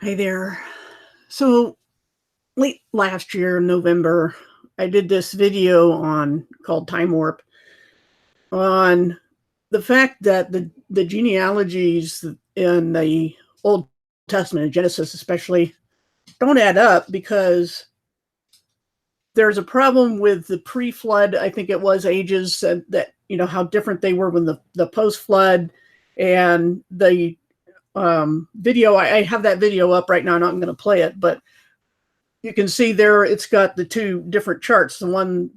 Hi there. So late last year, November, I did this video called Time Warp on the fact that the genealogies in the Old Testament, in Genesis especially, don't add up because there's a problem with the pre-flood, I think it was, ages that how different they were when the post-flood, and the video. I have that video up right now. I'm not going to play it, but you can see there it's got the two different charts. The one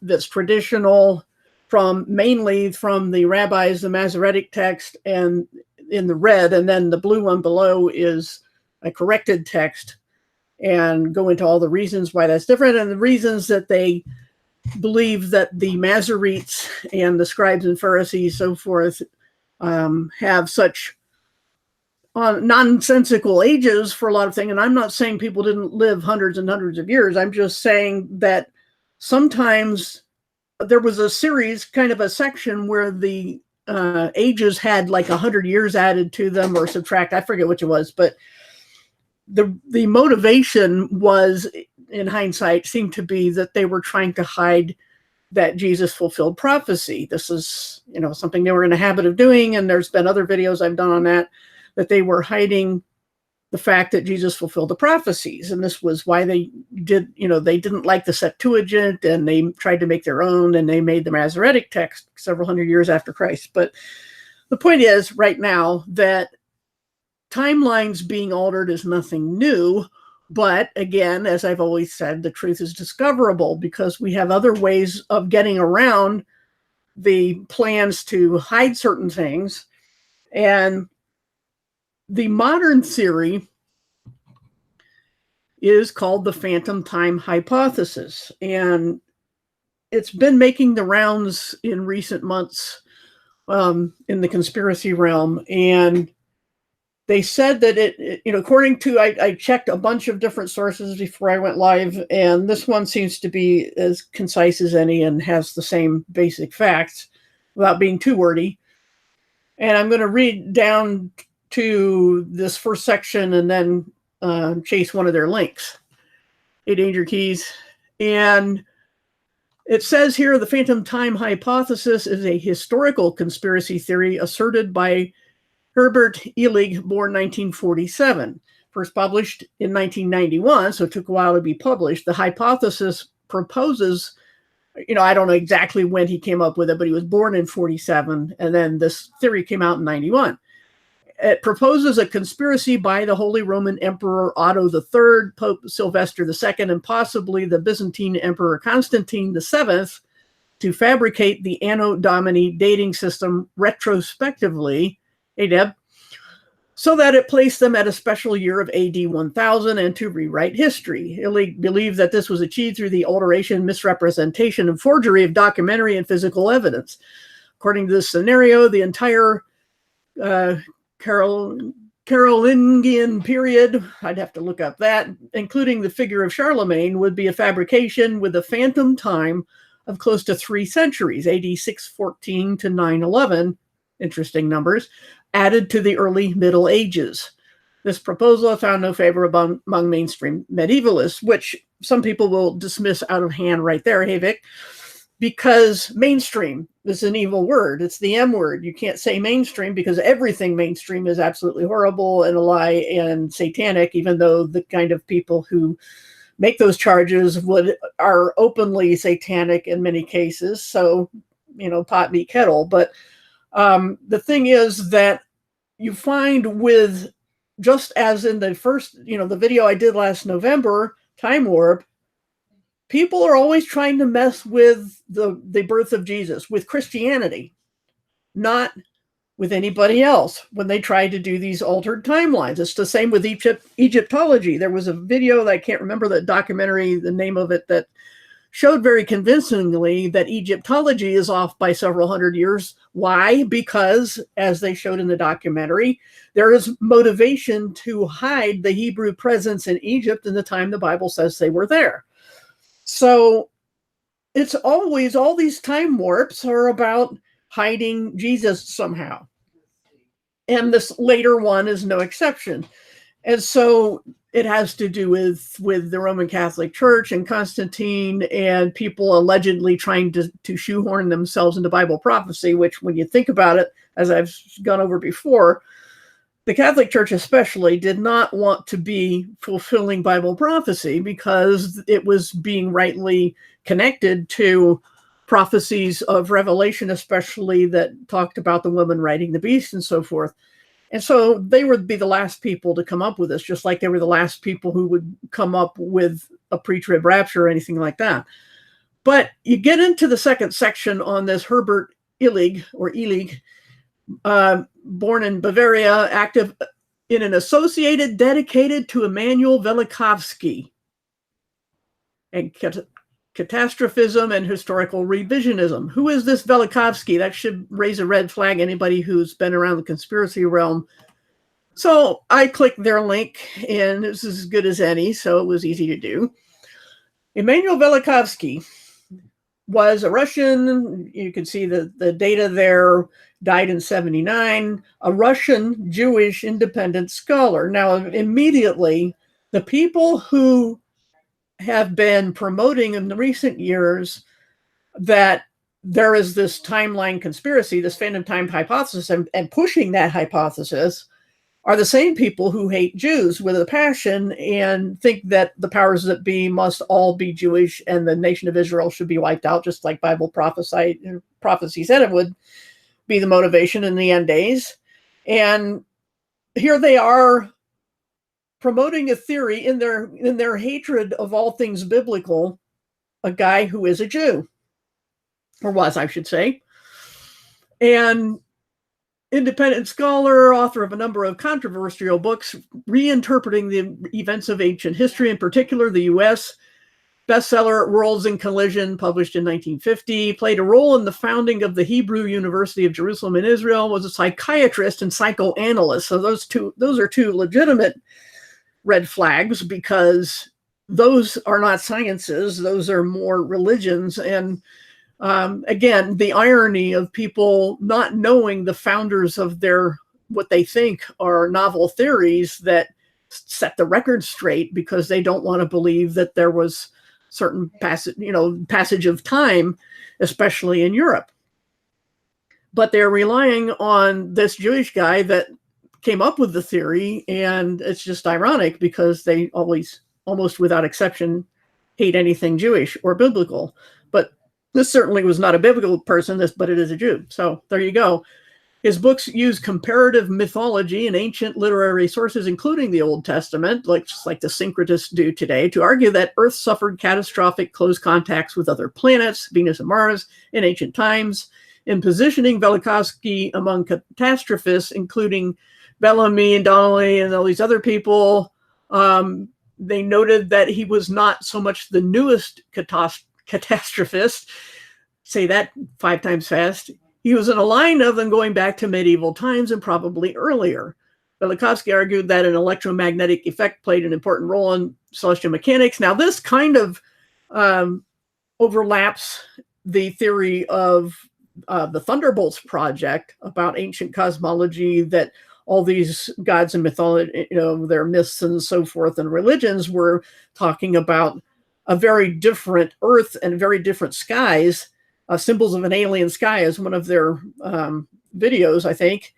that's traditional mainly from the rabbis, the Masoretic text, and in the red, and then the blue one below is a corrected text, and go into all the reasons why that's different, and the reasons that they believe that the Masoretes and the scribes and Pharisees, so forth, have such nonsensical ages for a lot of things. And I'm not saying people didn't live hundreds and hundreds of years. I'm just saying that sometimes there was a series, kind of a section, where the ages had like 100 years added to them or subtract. I forget which it was, but the motivation was, in hindsight, seemed to be that they were trying to hide that Jesus fulfilled prophecy. This is, something they were in a habit of doing, and there's been other videos I've done on that they were hiding the fact that Jesus fulfilled the prophecies. And this was why they didn't like the Septuagint, and they tried to make their own, and they made the Masoretic text several hundred years after Christ. But the point is, right now, that timelines being altered is nothing new. But again, as I've always said, the truth is discoverable because we have other ways of getting around the plans to hide certain things. And the modern theory is called the phantom time hypothesis, and it's been making the rounds in recent months in the conspiracy realm. And they said that according to, I checked a bunch of different sources before I went live, and this one seems to be as concise as any and has the same basic facts without being too wordy. And I'm going to read down to this first section and then chase one of their links. Hey, Danger Keys. And it says here, the phantom time hypothesis is a historical conspiracy theory asserted by Herbert Illig, born 1947. First published in 1991, so it took a while to be published. The hypothesis proposes, I don't know exactly when he came up with it, but he was born in 47, and then this theory came out in 91. It proposes a conspiracy by the Holy Roman Emperor Otto III, Pope Sylvester II, and possibly the Byzantine Emperor Constantine VII to fabricate the Anno Domini dating system retrospectively, hey Deb, so that it placed them at a special year of AD 1000 and to rewrite history. Illig believed that this was achieved through the alteration, misrepresentation, and forgery of documentary and physical evidence. According to this scenario, the entire Carolingian period, I'd have to look up that, including the figure of Charlemagne, would be a fabrication with a phantom time of close to 3 centuries, AD 614 to 911, interesting numbers, added to the early Middle Ages. This proposal found no favor among mainstream medievalists, which some people will dismiss out of hand right there, hey Vic, because mainstream is an evil word. It's the M word. You can't say mainstream because everything mainstream is absolutely horrible and a lie and satanic, even though the kind of people who make those charges are openly satanic in many cases. So, pot meet kettle. But the thing is that you find with, just as in the first, the video I did last November, Time Warp, people are always trying to mess with the birth of Jesus, with Christianity, not with anybody else when they try to do these altered timelines. It's the same with Egyptology. There was a video that I can't remember the documentary, the name of it, that showed very convincingly that Egyptology is off by several hundred years. Why? Because, as they showed in the documentary, there is motivation to hide the Hebrew presence in Egypt in the time the Bible says they were there. So it's always, all these time warps are about hiding Jesus somehow. And this later one is no exception. And so it has to do with the Roman Catholic Church and Constantine and people allegedly trying to shoehorn themselves into Bible prophecy, which when you think about it, as I've gone over before, the Catholic Church especially did not want to be fulfilling Bible prophecy because it was being rightly connected to prophecies of Revelation, especially that talked about the woman riding the beast and so forth. And so they would be the last people to come up with this, just like they were the last people who would come up with a pre-trib rapture or anything like that. But you get into the second section on this Herbert Illig, born in Bavaria, active in an associated dedicated to Immanuel Velikovsky and catastrophism and historical revisionism. Who is this Velikovsky? That should raise a red flag, anybody who's been around the conspiracy realm. So I clicked their link, and this is as good as any, so it was easy to do. Immanuel Velikovsky was a Russian, you can see the data there, died in 79, a Russian Jewish independent scholar. Now, immediately, the people who have been promoting in the recent years that there is this timeline conspiracy, this phantom time hypothesis, and pushing that hypothesis are the same people who hate Jews with a passion and think that the powers that be must all be Jewish and the nation of Israel should be wiped out, just like Bible prophecy said it would be the motivation in the end days. And here they are promoting a theory in their hatred of all things biblical, a guy who is a Jew, or was, I should say, and independent scholar, author of a number of controversial books, reinterpreting the events of ancient history, in particular the U.S. Bestseller, Worlds in Collision, published in 1950, played a role in the founding of the Hebrew University of Jerusalem in Israel, was a psychiatrist and psychoanalyst. So those are two legitimate red flags, because those are not sciences, those are more religions. And again, the irony of people not knowing the founders of what they think are novel theories that set the record straight, because they don't want to believe that there was certain passage of time, especially in Europe. But they're relying on this Jewish guy that came up with the theory, and it's just ironic because they always, almost without exception, hate anything Jewish or biblical. But this certainly was not a biblical person, but it is a Jew. So there you go. His books use comparative mythology and ancient literary sources, including the Old Testament, just like the syncretists do today, to argue that Earth suffered catastrophic close contacts with other planets, Venus and Mars, in ancient times. In positioning Velikovsky among catastrophists, including Bellamy and Donnelly and all these other people, they noted that he was not so much the newest catastrophist, say that 5 times fast. He was in a line of them going back to medieval times and probably earlier. Velikovsky argued that an electromagnetic effect played an important role in celestial mechanics. Now, this kind of overlaps the theory of the Thunderbolts Project about ancient cosmology, that all these gods and mythology, their myths and so forth, and religions were talking about a very different Earth and very different skies. Symbols of an Alien Sky is one of their videos, I think,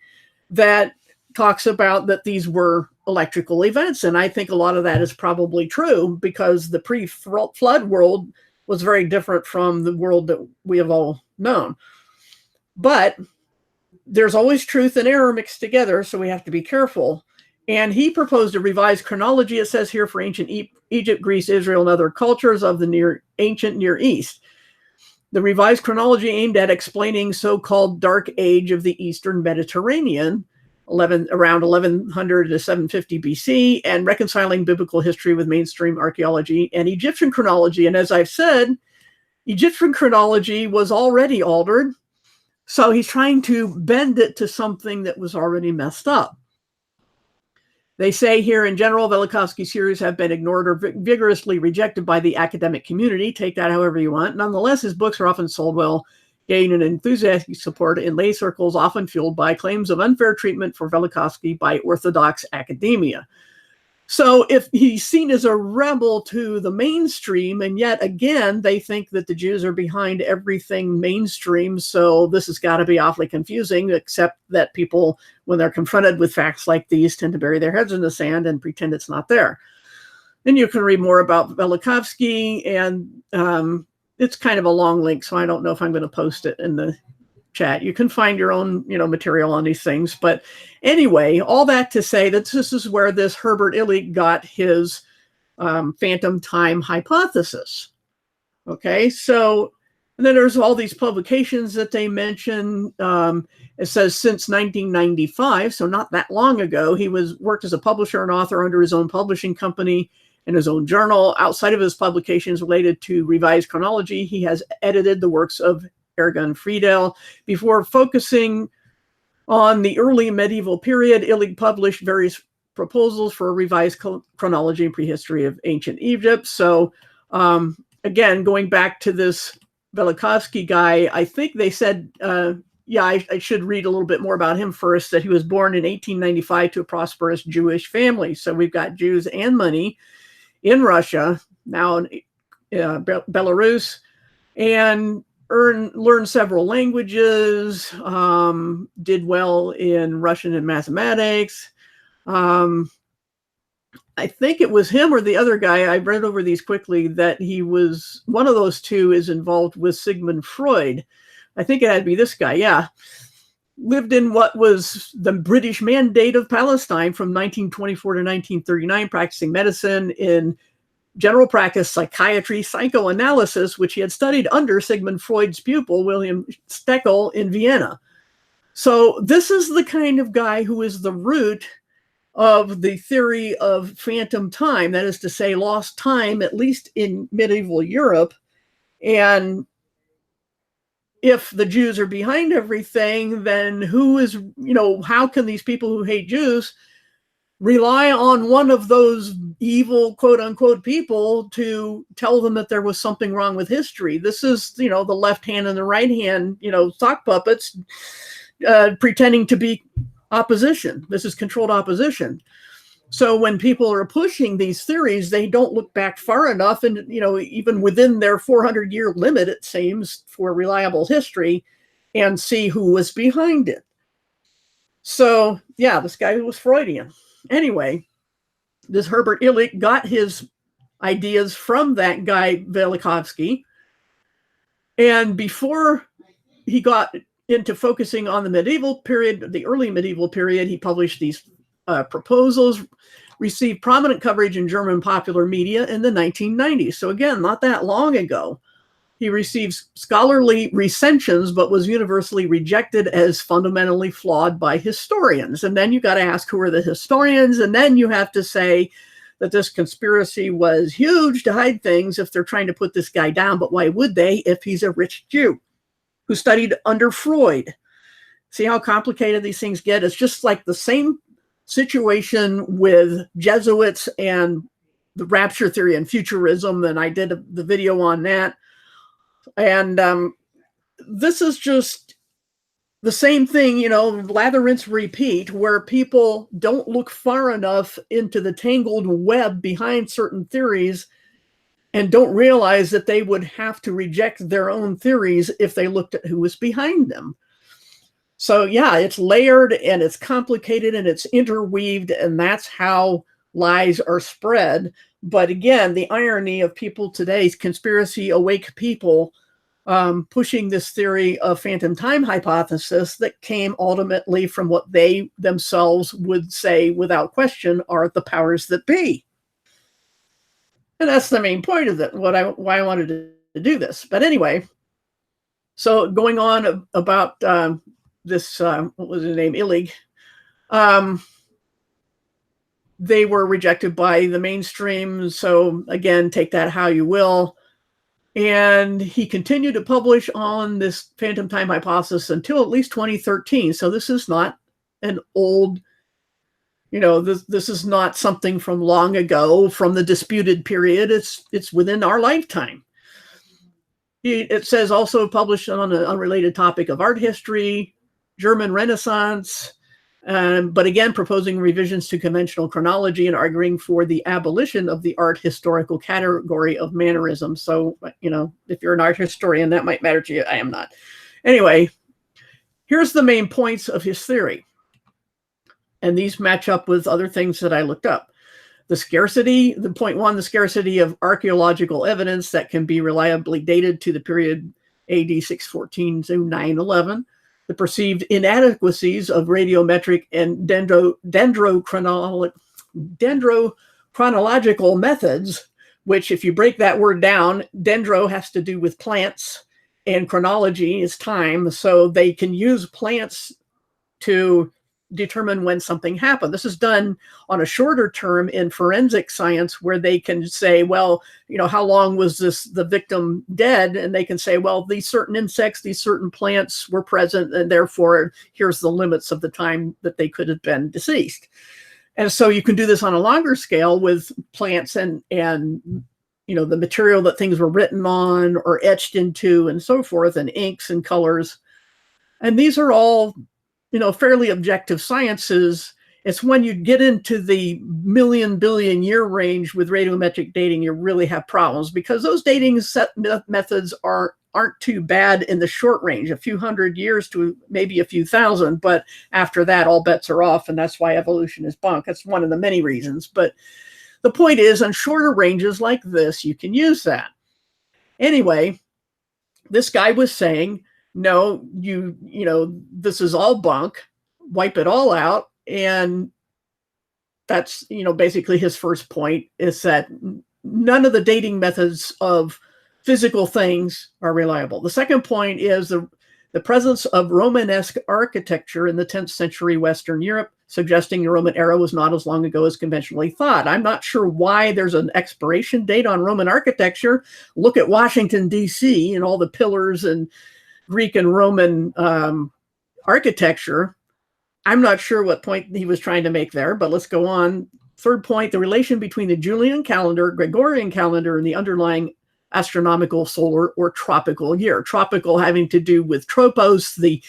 that talks about that these were electrical events. And I think a lot of that is probably true, because the pre-flood world was very different from the world that we have all known. But there's always truth and error mixed together, so we have to be careful. And he proposed a revised chronology, it says here, for ancient Egypt, Greece, Israel, and other cultures of the ancient Near East. The revised chronology aimed at explaining so-called Dark Age of the Eastern Mediterranean, around 1100 to 750 BC, and reconciling biblical history with mainstream archaeology and Egyptian chronology. And as I've said, Egyptian chronology was already altered, so he's trying to bend it to something that was already messed up. They say here, in general, Velikovsky's theories have been ignored or vigorously rejected by the academic community. Take that however you want. Nonetheless, his books are often sold well, gaining an enthusiastic support in lay circles, often fueled by claims of unfair treatment for Velikovsky by orthodox academia. So if he's seen as a rebel to the mainstream, and yet again, they think that the Jews are behind everything mainstream. So this has got to be awfully confusing, except that people, when they're confronted with facts like these, tend to bury their heads in the sand and pretend it's not there. And you can read more about Velikovsky, and it's kind of a long link, so I don't know if I'm going to post it in the chat. You can find your own, material on these things. But anyway, all that to say that this is where this Herbert Illig got his phantom time hypothesis. Okay, so and then there's all these publications that they mention. It says since 1995, so not that long ago, he worked as a publisher and author under his own publishing company and his own journal. Outside of his publications related to revised chronology, he has edited the works of Ergun Friedel. Before focusing on the early medieval period, Illig published various proposals for a revised chronology and prehistory of ancient Egypt. So again, going back to this Velikovsky guy, I think they said, I should read a little bit more about him first, that he was born in 1895 to a prosperous Jewish family. So we've got Jews and money in Russia, now in Belarus, and learned several languages, did well in Russian and mathematics. I think it was him or the other guy, I read over these quickly, that he was, one of those two is involved with Sigmund Freud. I think it had to be this guy, yeah. Lived in what was the British Mandate of Palestine from 1924 to 1939, practicing medicine in general practice, psychiatry, psychoanalysis, which he had studied under Sigmund Freud's pupil, William Steckel, in Vienna. So this is the kind of guy who is the root of the theory of phantom time, that is to say, lost time, at least in medieval Europe. And if the Jews are behind everything, then who is, how can these people who hate Jews rely on one of those evil, quote unquote, people to tell them that there was something wrong with history? This is, the left hand and the right hand, sock puppets pretending to be opposition. This is controlled opposition. So when people are pushing these theories, they don't look back far enough, and even within their 400-year limit, it seems, for reliable history, and see who was behind it. So yeah, this guy was Freudian. Anyway, this Herbert Illig got his ideas from that guy Velikovsky, and before he got into focusing on the medieval period, the early medieval period, he published these proposals, received prominent coverage in German popular media in the 1990s. So again, not that long ago. He received scholarly recensions, but was universally rejected as fundamentally flawed by historians. And then you got to ask, who are the historians? And then you have to say that this conspiracy was huge to hide things if they're trying to put this guy down. But why would they if he's a rich Jew who studied under Freud? See how complicated these things get? It's just like the same situation with Jesuits and the rapture theory and futurism, and I did the video on that. And this is just the same thing, lather, rinse, repeat, where people don't look far enough into the tangled web behind certain theories and don't realize that they would have to reject their own theories if they looked at who was behind them. So yeah, it's layered and it's complicated and it's interweaved, and that's how lies are spread. But again, the irony of people today's conspiracy awake people pushing this theory of phantom time hypothesis that came ultimately from what they themselves would say without question are the powers that be. And that's the main point of it, why I wanted to do this. But anyway, so going on about this, what was his name, Illig, they were rejected by the mainstream. So again, take that how you will. And he continued to publish on this phantom time hypothesis until at least 2013. So this is not an old, this is not something from long ago, from the disputed period. It's within our lifetime. It says also published on an unrelated topic of art history, German Renaissance, But again, proposing revisions to conventional chronology and arguing for the abolition of the art historical category of mannerism. So, if you're an art historian, that might matter to you. I am not. Anyway, here's the main points of his theory. And these match up with other things that I looked up. Point one, the scarcity of archaeological evidence that can be reliably dated to the period AD 614 to 911. The perceived inadequacies of radiometric and dendrochronological methods, which, if you break that word down, dendro has to do with plants and chronology is time. So they can use plants to determine when something happened. This is done on a shorter term in forensic science, where they can say, well, how long was the victim dead? And they can say, well, these certain insects, these certain plants were present, and therefore here's the limits of the time that they could have been deceased. And so you can do this on a longer scale with plants and the material that things were written on or etched into and so forth, and inks and colors. And these are all fairly objective sciences. It's when you get into the million, billion year range with radiometric dating, you really have problems, because those dating methods aren't too bad in the short range, a few hundred years to maybe a few thousand. But after that, all bets are off. And that's why evolution is bunk. That's one of the many reasons. But the point is, on shorter ranges like this, you can use that. Anyway, this guy was saying, no, this is all bunk, wipe it all out. And that's, basically his first point, is that none of the dating methods of physical things are reliable. The second point is the presence of Romanesque architecture in the 10th century Western Europe, suggesting the Roman era was not as long ago as conventionally thought. I'm not sure why there's an expiration date on Roman architecture. Look at Washington, D.C. and all the pillars and Greek and Roman architecture. I'm not sure what point he was trying to make there, but let's go on. Third point, the relation between the Julian calendar, Gregorian calendar, and the underlying astronomical solar or tropical year. Tropical having to do with tropos. The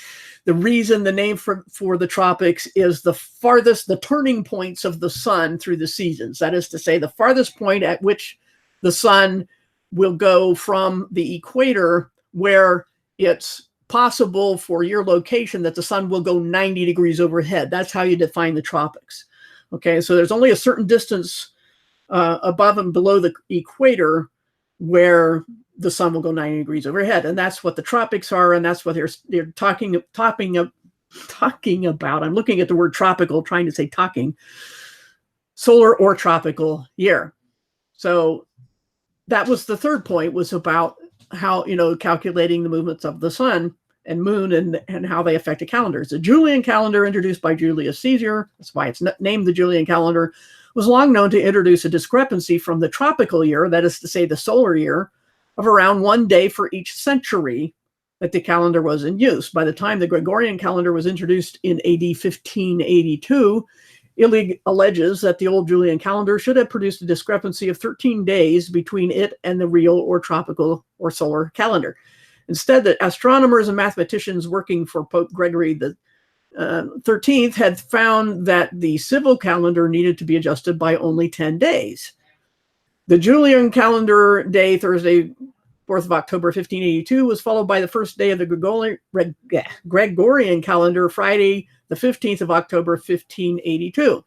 reason the name for the tropics is the turning points of the sun through the seasons. That is to say, the farthest point at which the sun will go from the equator, where it's possible for your location that the sun will go 90 degrees overhead. That's how you define the tropics. Okay, so there's only a certain distance above and below the equator where the sun will go 90 degrees overhead. And that's what the tropics are, and that's what they're talking about. I'm looking at the word tropical, trying to say talking. Solar or tropical year. So that was the third point, was about how, calculating the movements of the sun and moon and how they affect the calendars. The Julian calendar, introduced by Julius Caesar, that's why it's named the Julian calendar, was long known to introduce a discrepancy from the tropical year, that is to say the solar year, of around 1 day for each century that the calendar was in use. By the time the Gregorian calendar was introduced in AD 1582, Illig alleges that the old Julian calendar should have produced a discrepancy of 13 days between it and the real or tropical or solar calendar. Instead, the astronomers and mathematicians working for Pope Gregory the 13th had found that the civil calendar needed to be adjusted by only 10 days. The Julian calendar day, Thursday, 4th of October, 1582, was followed by the first day of the Gregorian calendar, Friday, the 15th of October, 1582.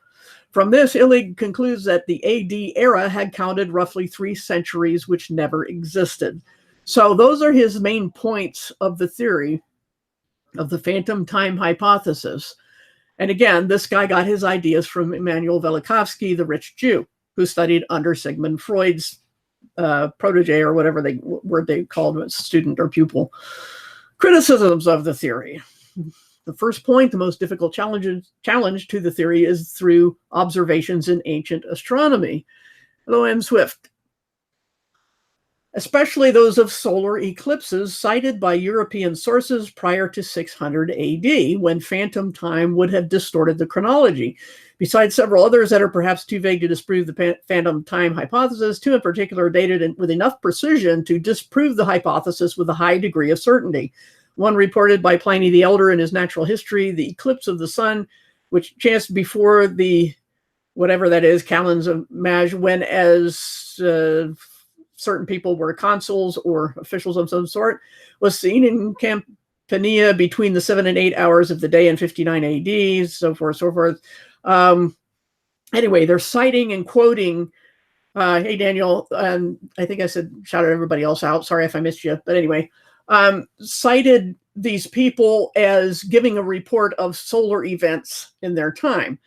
From this, Illig concludes that the AD era had counted roughly 3 centuries, which never existed. So those are his main points of the theory of the phantom time hypothesis. And again, this guy got his ideas from Immanuel Velikovsky, the rich Jew, who studied under Sigmund Freud's protege, or whatever word they called it, student or pupil. Criticisms of the theory. The first point, the most difficult challenge to the theory, is through observations in ancient astronomy. Hello, M. Swift. Especially those of solar eclipses cited by European sources prior to 600 AD, when phantom time would have distorted the chronology. Besides several others that are perhaps too vague to disprove the phantom time hypothesis, 2 in particular are dated with enough precision to disprove the hypothesis with a high degree of certainty. One reported by Pliny the Elder in his Natural History, the eclipse of the sun which chanced before the whatever that is, Calends of Maj, when as certain people were consuls or officials of some sort, was seen in Campania between the 7 and 8 hours of the day in 59 AD, so forth, so forth. Anyway, they're citing and quoting, hey, Daniel, I think I said, shouted everybody else out. Sorry if I missed you. But anyway, cited these people as giving a report of solar events in their time.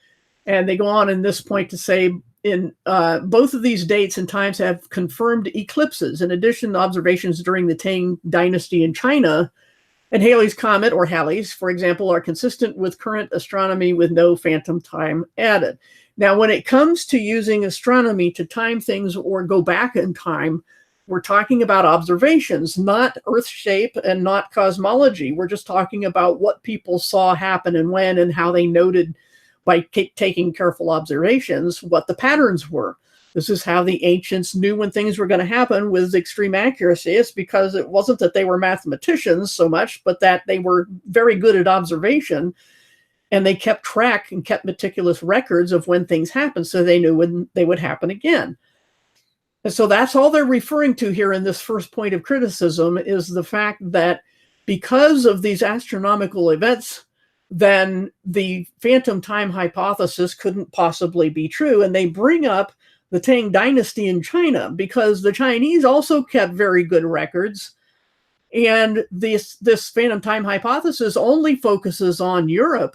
And they go on in this point to say, in both of these dates and times have confirmed eclipses. In addition, observations during the Tang dynasty in China and Halley's Comet, or Halley's, for example, are consistent with current astronomy with no phantom time added. Now, when it comes to using astronomy to time things or go back in time, we're talking about observations, not Earth shape and not cosmology. We're just talking about what people saw happen and when, and how they noted by taking careful observations what the patterns were. This is how the ancients knew when things were going to happen with extreme accuracy. It's because it wasn't that they were mathematicians so much, but that they were very good at observation, and they kept track and kept meticulous records of when things happened, so they knew when they would happen again. And so that's all they're referring to here in this first point of criticism, is the fact that because of these astronomical events, then the phantom time hypothesis couldn't possibly be true. And they bring up the Tang dynasty in China because the Chinese also kept very good records. And this phantom time hypothesis only focuses on Europe.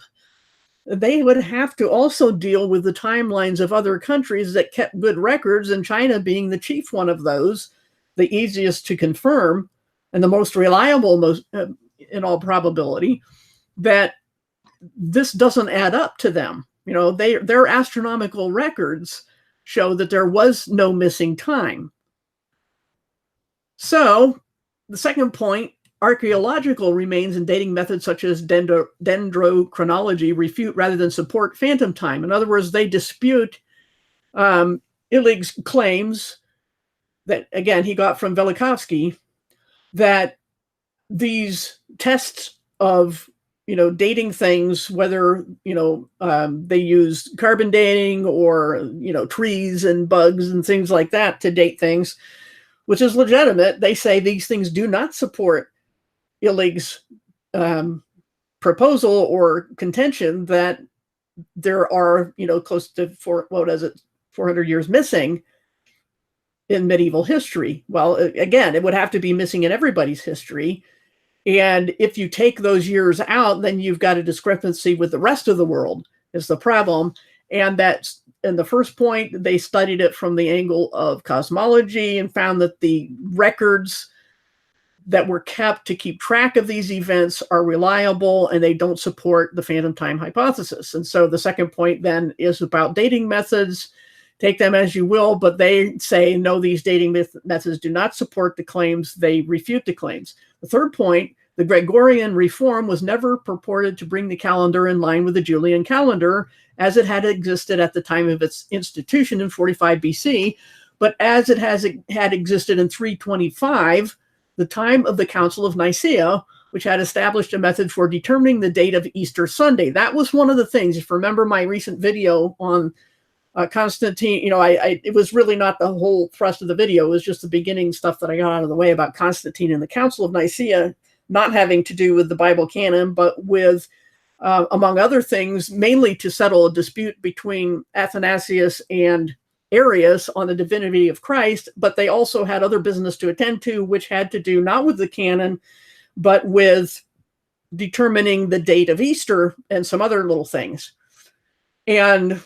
They would have to also deal with the timelines of other countries that kept good records, and China being the chief one of those, the easiest to confirm and the most reliable, in all probability, that this doesn't add up to them. You know, their astronomical records show that there was no missing time. So the second point, archaeological remains and dating methods such as dendrochronology refute rather than support phantom time. In other words, they dispute Illig's claims that, again, he got from Velikovsky, that these tests of dating things, whether, they use carbon dating or, trees and bugs and things like that to date things, which is legitimate. They say these things do not support Illig's proposal or contention that there are, close to 400 years missing in medieval history. Well, again, it would have to be missing in everybody's history. And if you take those years out, then you've got a discrepancy with the rest of the world is the problem. And that's, in the first point, they studied it from the angle of cosmology and found that the records that were kept to keep track of these events are reliable and they don't support the phantom time hypothesis. And so the second point then is about dating methods. Take them as you will, but they say, no, these dating methods do not support the claims. They refute the claims. The third point, the Gregorian reform was never purported to bring the calendar in line with the Julian calendar as it had existed at the time of its institution in 45 BC, but as it had existed in 325, the time of the Council of Nicaea, which had established a method for determining the date of Easter Sunday. That was one of the things. If you remember my recent video on Constantine, it was really not the whole thrust of the video. It was just the beginning stuff that I got out of the way about Constantine and the Council of Nicaea, not having to do with the Bible canon, but with, among other things, mainly to settle a dispute between Athanasius and Arius on the divinity of Christ. But they also had other business to attend to, which had to do not with the canon, but with determining the date of Easter and some other little things. And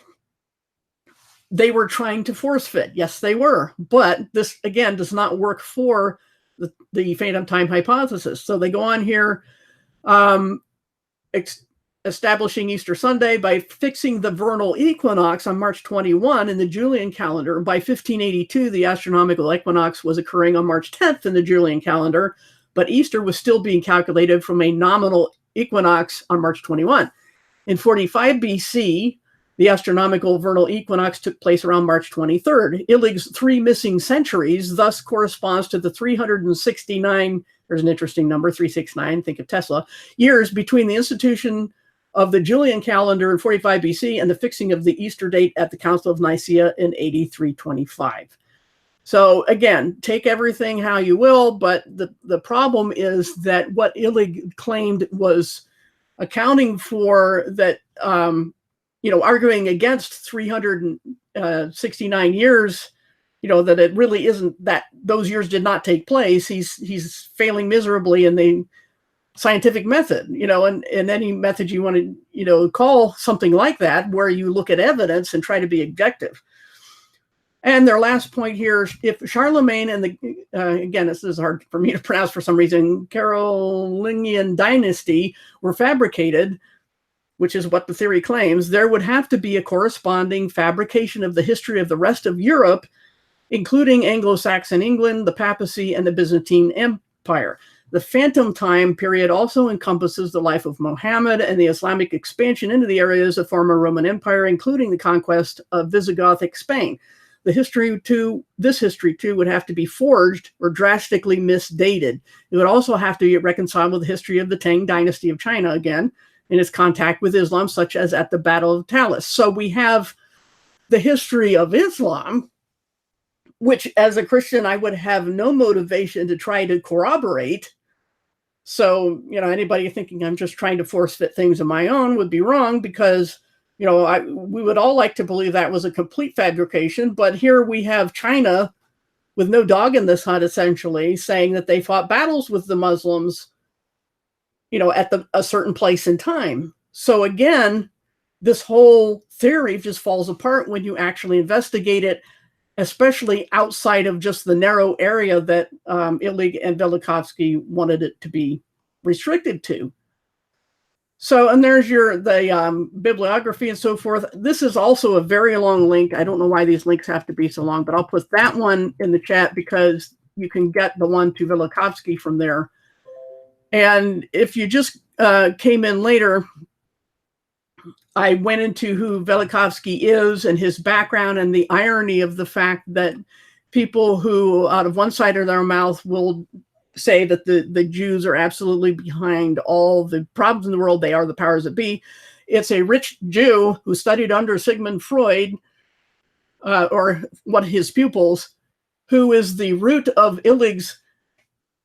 they were trying to force fit. Yes, they were. But this, again, does not work for the phantom time hypothesis. So they go on here, establishing Easter Sunday by fixing the vernal equinox on March 21 in the Julian calendar. By 1582, the astronomical equinox was occurring on March 10th in the Julian calendar, but Easter was still being calculated from a nominal equinox on March 21. In 45 BC, the astronomical vernal equinox took place around March 23rd. Illig's 3 missing centuries thus corresponds to the 369, there's an interesting number, 369, think of Tesla, years between the institution of the Julian calendar in 45 BC and the fixing of the Easter date at the Council of Nicaea in AD 325. So again, take everything how you will, but the problem is that what Illig claimed was accounting for that, arguing against 369 years, that it really isn't that those years did not take place. He's failing miserably in the scientific method, and any method you want to, call something like that, where you look at evidence and try to be objective. And their last point here, if Charlemagne and again, this is hard for me to pronounce for some reason, Carolingian dynasty were fabricated, which is what the theory claims, there would have to be a corresponding fabrication of the history of the rest of Europe, including Anglo-Saxon England, the papacy, and the Byzantine Empire. The Phantom Time period also encompasses the life of Muhammad and the Islamic expansion into the areas of former Roman Empire, including the conquest of Visigothic Spain. This history too would have to be forged or drastically misdated. It would also have to be reconciled with the history of the Tang dynasty of China again, in its contact with Islam, such as at the Battle of Talas. So we have the history of Islam, which as a Christian, I would have no motivation to try to corroborate. So, anybody thinking I'm just trying to force fit things of my own would be wrong, because we would all like to believe that was a complete fabrication, but here we have China with no dog in this hunt, essentially saying that they fought battles with the Muslims, at a certain place in time. So again, this whole theory just falls apart when you actually investigate it, especially outside of just the narrow area that Illig and Velikovsky wanted it to be restricted to. So, and there's the bibliography and so forth. This is also a very long link. I don't know why these links have to be so long, but I'll put that one in the chat because you can get the one to Velikovsky from there. And if you just came in later, I went into who Velikovsky is and his background and the irony of the fact that people who out of one side of their mouth will say that the Jews are absolutely behind all the problems in the world. They are the powers that be. It's a rich Jew who studied under Sigmund Freud, or one of his pupils, who is the root of Illig's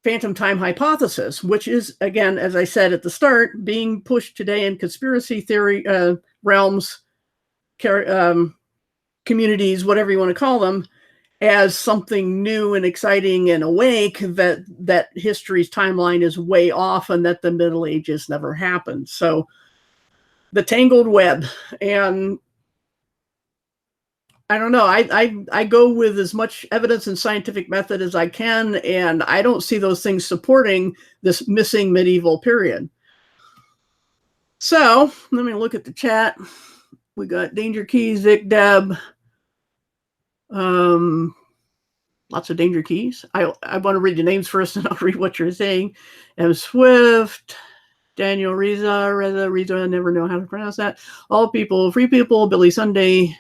phantom time hypothesis, which is, again, as I said at the start, being pushed today in conspiracy theory realms, communities, whatever you want to call them, as something new and exciting and awake, that history's timeline is way off and that the Middle Ages never happened. So the tangled web. And I don't know, I go with as much evidence and scientific method as I can, and I don't see those things supporting this missing medieval period. So let me look at the chat. We got Danger Keys, Vic Deb. Lots of Danger Keys. I want to read the names first, and I'll read what you're saying. M. Swift, Daniel Reza, I never know how to pronounce that. All people, free people, Billy Sunday.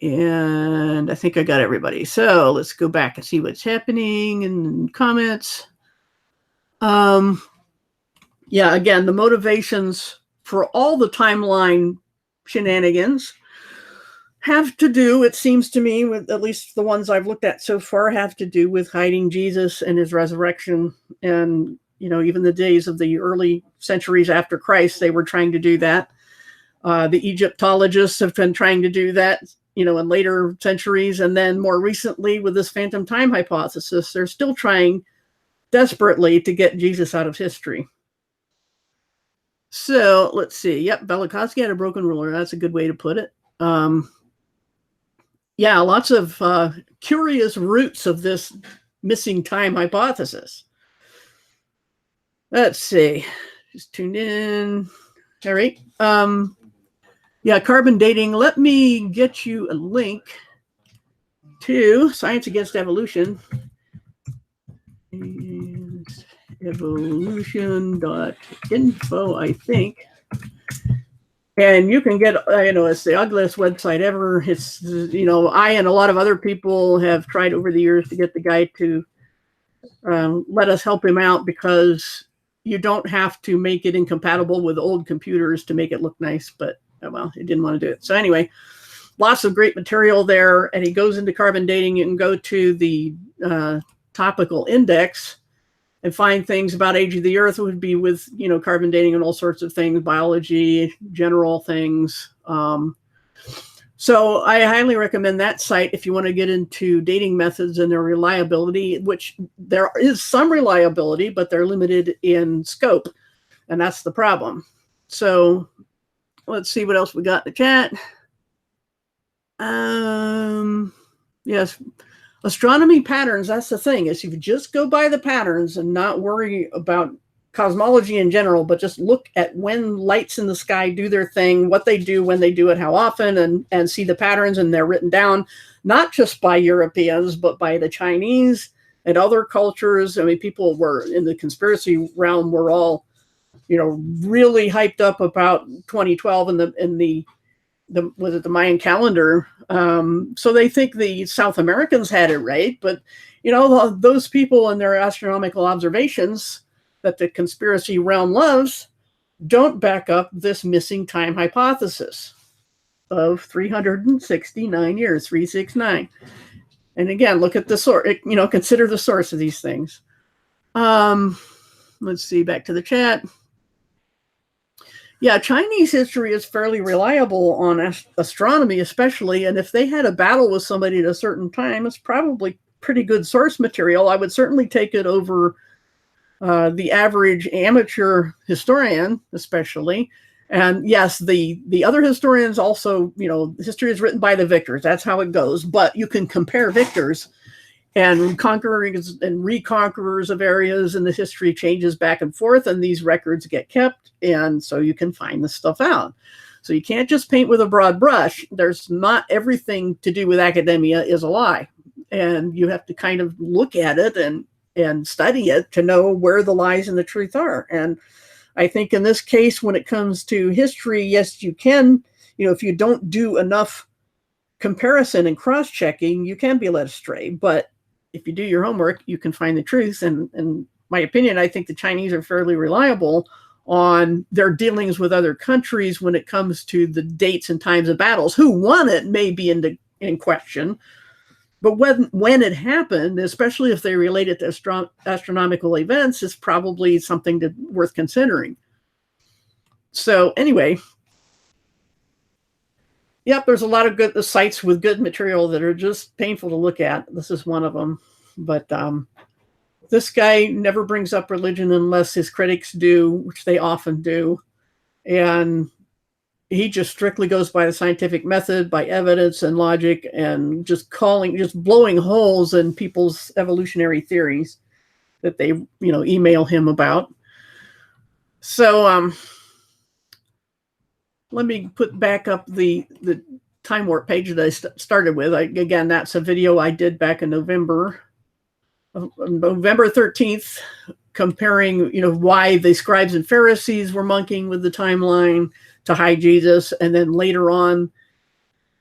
And I think I got everybody. So let's go back and see what's happening in comments. Yeah, again, the motivations for all the timeline shenanigans have to do, it seems to me, with at least the ones I've looked at so far, have to do with hiding Jesus and his resurrection. And, even the days of the early centuries after Christ, they were trying to do that. The Egyptologists have been trying to do that, in later centuries. And then more recently with this phantom time hypothesis, they're still trying desperately to get Jesus out of history. So let's see. Yep, Velikovsky had a broken ruler. That's a good way to put it. Yeah, lots of curious roots of this missing time hypothesis. Let's see. Just tuned in. All right. Yeah, carbon dating. Let me get you a link to Science Against Evolution. Evolution.info, I think. And you can get, it's the ugliest website ever. It's, I and a lot of other people have tried over the years to get the guy to let us help him out, because you don't have to make it incompatible with old computers to make it look nice, but well, he didn't want to do it. So anyway, lots of great material there. And he goes into carbon dating. You can go to the topical index and find things about age of the earth. Would be with, carbon dating and all sorts of things, biology, general things. So I highly recommend that site if you want to get into dating methods and their reliability, which there is some reliability, but they're limited in scope. And that's the problem. So let's see what else we got in the chat. Yes, astronomy patterns. That's the thing, is if you just go by the patterns and not worry about cosmology in general, but just look at when lights in the sky do their thing, what they do, when they do it, how often, and see the patterns, and they're written down, not just by Europeans, but by the Chinese and other cultures. I mean, people were in the conspiracy realm were all, really hyped up about 2012 and the was it the Mayan calendar. So they think the South Americans had it right, but those people and their astronomical observations that the conspiracy realm loves don't back up this missing time hypothesis of 369 years, 369. And again, look at the source, consider the source of these things. Let's see, back to the chat. Yeah, Chinese history is fairly reliable on astronomy, especially. And if they had a battle with somebody at a certain time, it's probably pretty good source material. I would certainly take it over the average amateur historian, especially. And yes, the other historians also, history is written by the victors. That's how it goes. But you can compare victors and conquerors and reconquerors of areas, and the history changes back and forth, and these records get kept. And so you can find this stuff out. So you can't just paint with a broad brush. There's not everything to do with academia is a lie. And you have to kind of look at it and study it to know where the lies and the truth are. And I think in this case, when it comes to history, yes, you can, if you don't do enough comparison and cross-checking, you can be led astray. But if you do your homework, you can find the truth. And in my opinion, I think the Chinese are fairly reliable on their dealings with other countries when it comes to the dates and times of battles. Who won it may be in question. But when it happened, especially if they relate it to astronomical events, is probably something worth considering. So anyway, yep, there's a lot of good sites with good material that are just painful to look at. This is one of them. But this guy never brings up religion unless his critics do, which they often do. And he just strictly goes by the scientific method, by evidence and logic, and just blowing holes in people's evolutionary theories that they, email him about. So let me put back up the time warp page that I started with. Again, that's a video I did back in November 13th, comparing, why the scribes and Pharisees were monkeying with the timeline to hide Jesus. And then later on,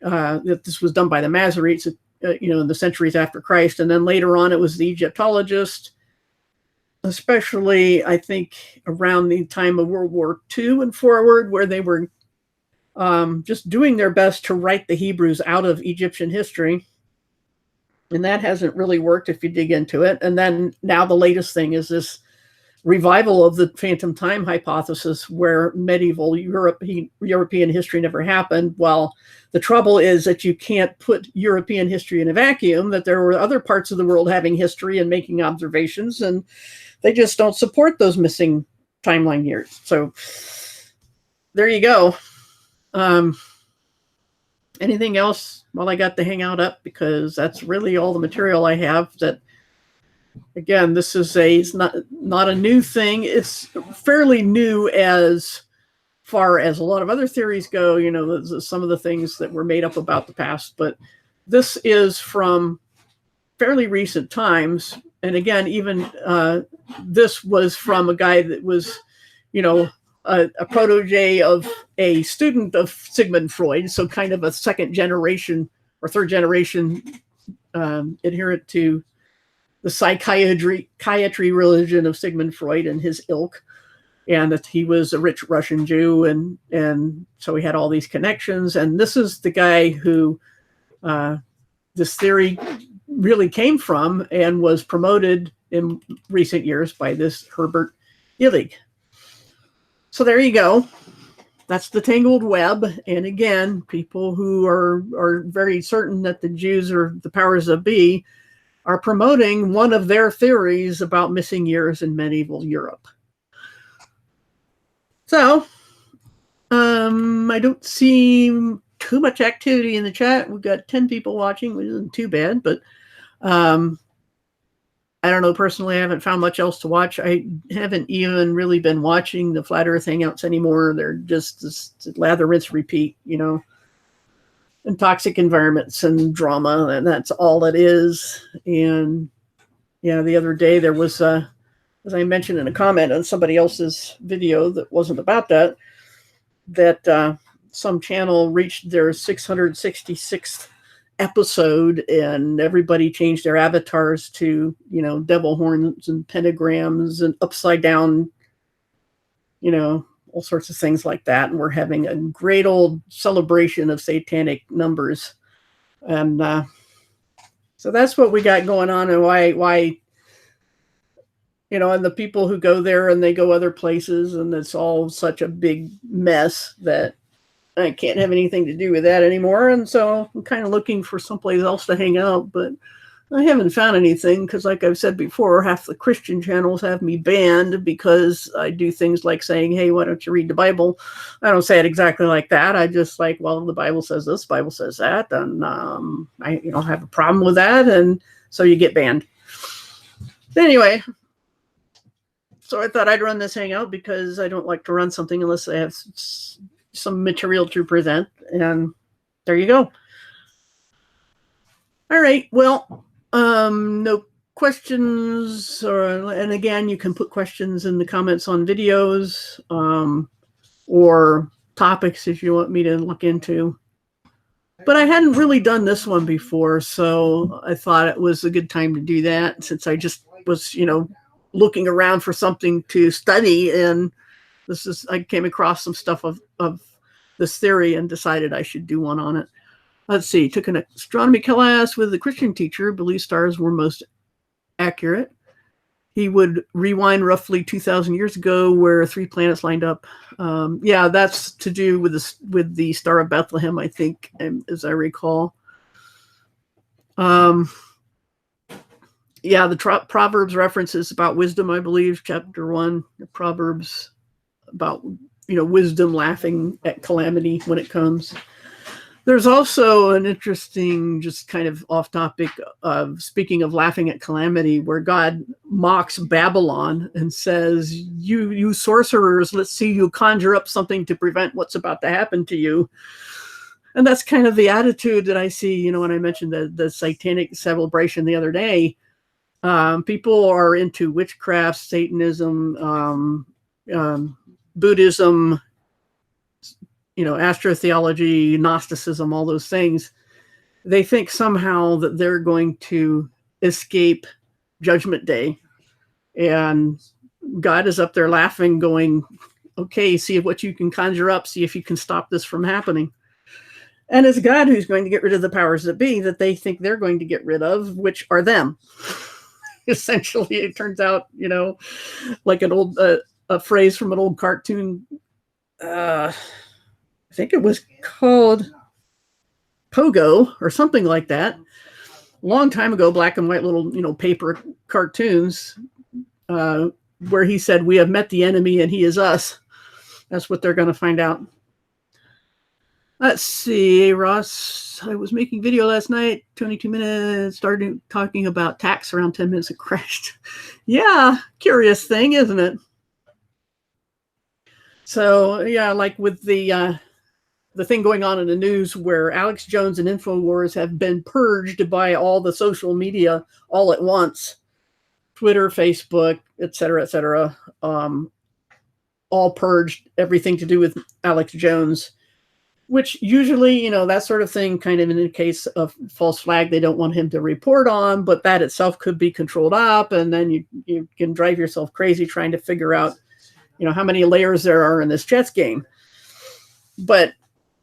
that this was done by the Masoretes, in the centuries after Christ. And then later on, it was the Egyptologists, especially, I think, around the time of World War II and forward, where they were just doing their best to write the Hebrews out of Egyptian history. And that hasn't really worked if you dig into it. And then now the latest thing is this revival of the phantom time hypothesis, where medieval European history never happened. Well, the trouble is that you can't put European history in a vacuum, that there were other parts of the world having history and making observations, and they just don't support those missing timeline years. So there you go. Anything else while I got the Hangout up? Because that's really all the material I have. That, again, this is it's not a new thing. It's fairly new as far as a lot of other theories go. Some of the things that were made up about the past, but this is from fairly recent times. And again, even this was from a guy that was, a protege of a student of Sigmund Freud, so kind of a second generation or third generation adherent to the psychiatry religion of Sigmund Freud and his ilk. and that he was a rich Russian Jew, and so he had all these connections. And this is the guy who this theory really came from and was promoted in recent years by this Herbert Illig. So there you go. That's the tangled web. And again, people who are very certain that the Jews are the powers that be are promoting one of their theories about missing years in medieval Europe. So I don't see too much activity in the chat. We've got 10 people watching, which isn't too bad, but I don't know. Personally, I haven't found much else to watch. I haven't even really been watching the Flat Earth Hangouts anymore. They're just lather, rinse, repeat, and toxic environments and drama, and that's all it is. And yeah, the other day there was, as I mentioned in a comment on somebody else's video that wasn't about that, some channel reached their 666th episode, and everybody changed their avatars to devil horns and pentagrams and upside down, all sorts of things like that. And we're having a great old celebration of satanic numbers, and so that's what we got going on. And why and the people who go there and they go other places, and it's all such a big mess that I can't have anything to do with that anymore. And so I'm kind of looking for someplace else to hang out, but I haven't found anything because, like I've said before, half the Christian channels have me banned because I do things like saying, hey, why don't you read the Bible? I don't say it exactly like that. I just well, the Bible says this, the Bible says that, and I have a problem with that, and so you get banned. Anyway, so I thought I'd run this hangout because I don't like to run something unless I have some material to present, and there you go. All right, well, no questions, and again, you can put questions in the comments on videos, or topics if you want me to look into. But I hadn't really done this one before, so I thought it was a good time to do that, since I just was, looking around for something to study, and I came across some stuff of this theory and decided I should do one on it. Let's see. Took an astronomy class with a Christian teacher, believed stars were most accurate. He would rewind roughly 2,000 years ago where 3 planets lined up. Yeah, that's to do with the Star of Bethlehem, I think, as I recall. Yeah, the Proverbs references about wisdom, I believe, chapter 1, the Proverbs about, wisdom laughing at calamity when it comes. There's also an interesting, just kind of off topic of speaking of laughing at calamity, where God mocks Babylon and says, you sorcerers, let's see you conjure up something to prevent what's about to happen to you. And that's kind of the attitude that I see, when I mentioned the satanic celebration the other day. People are into witchcraft, Satanism, Buddhism, astrotheology, Gnosticism, all those things. They think somehow that they're going to escape Judgment Day. And God is up there laughing, going, okay, see what you can conjure up, see if you can stop this from happening. And it's God who's going to get rid of the powers that be that they think they're going to get rid of, which are them. Essentially, it turns out, like an old a phrase from an old cartoon. I think it was called Pogo or something like that. A long time ago, black and white little, paper cartoons, where he said, we have met the enemy and he is us. That's what they're going to find out. Let's see, Ross. I was making video last night, 22 minutes, started talking about tax around 10 minutes, it crashed. Yeah, curious thing, isn't it? So, yeah, like with the thing going on in the news where Alex Jones and InfoWars have been purged by all the social media all at once, Twitter, Facebook, et cetera, all purged, everything to do with Alex Jones. Which usually, that sort of thing kind of indicates a false flag they don't want him to report on, but that itself could be controlled up, and then you can drive yourself crazy trying to figure out, how many layers there are in this chess game. But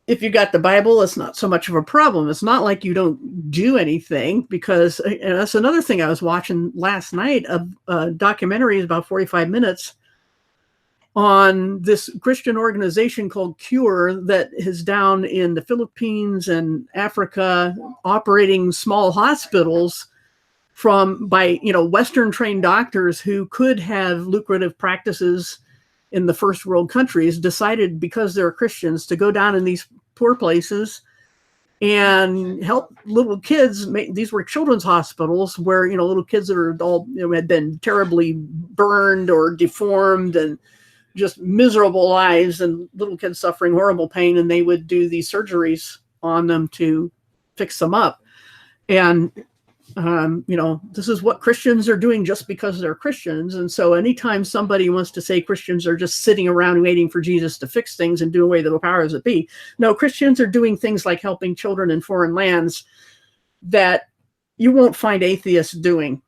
if you got the Bible, it's not so much of a problem. It's not like you don't do anything, because, and that's another thing I was watching last night, a documentary is about 45 minutes on this Christian organization called Cure that is down in the Philippines and Africa, operating small hospitals by Western trained doctors who could have lucrative practices in the first world countries, decided, because they're Christians, to go down in these poor places and help little kids. These were children's hospitals where little kids that are all had been terribly burned or deformed and just miserable lives, and little kids suffering horrible pain, and they would do these surgeries on them to fix them up. And this is what Christians are doing just because they're Christians. And so anytime somebody wants to say Christians are just sitting around waiting for Jesus to fix things and do away with the powers that be, no, Christians are doing things like helping children in foreign lands that you won't find atheists doing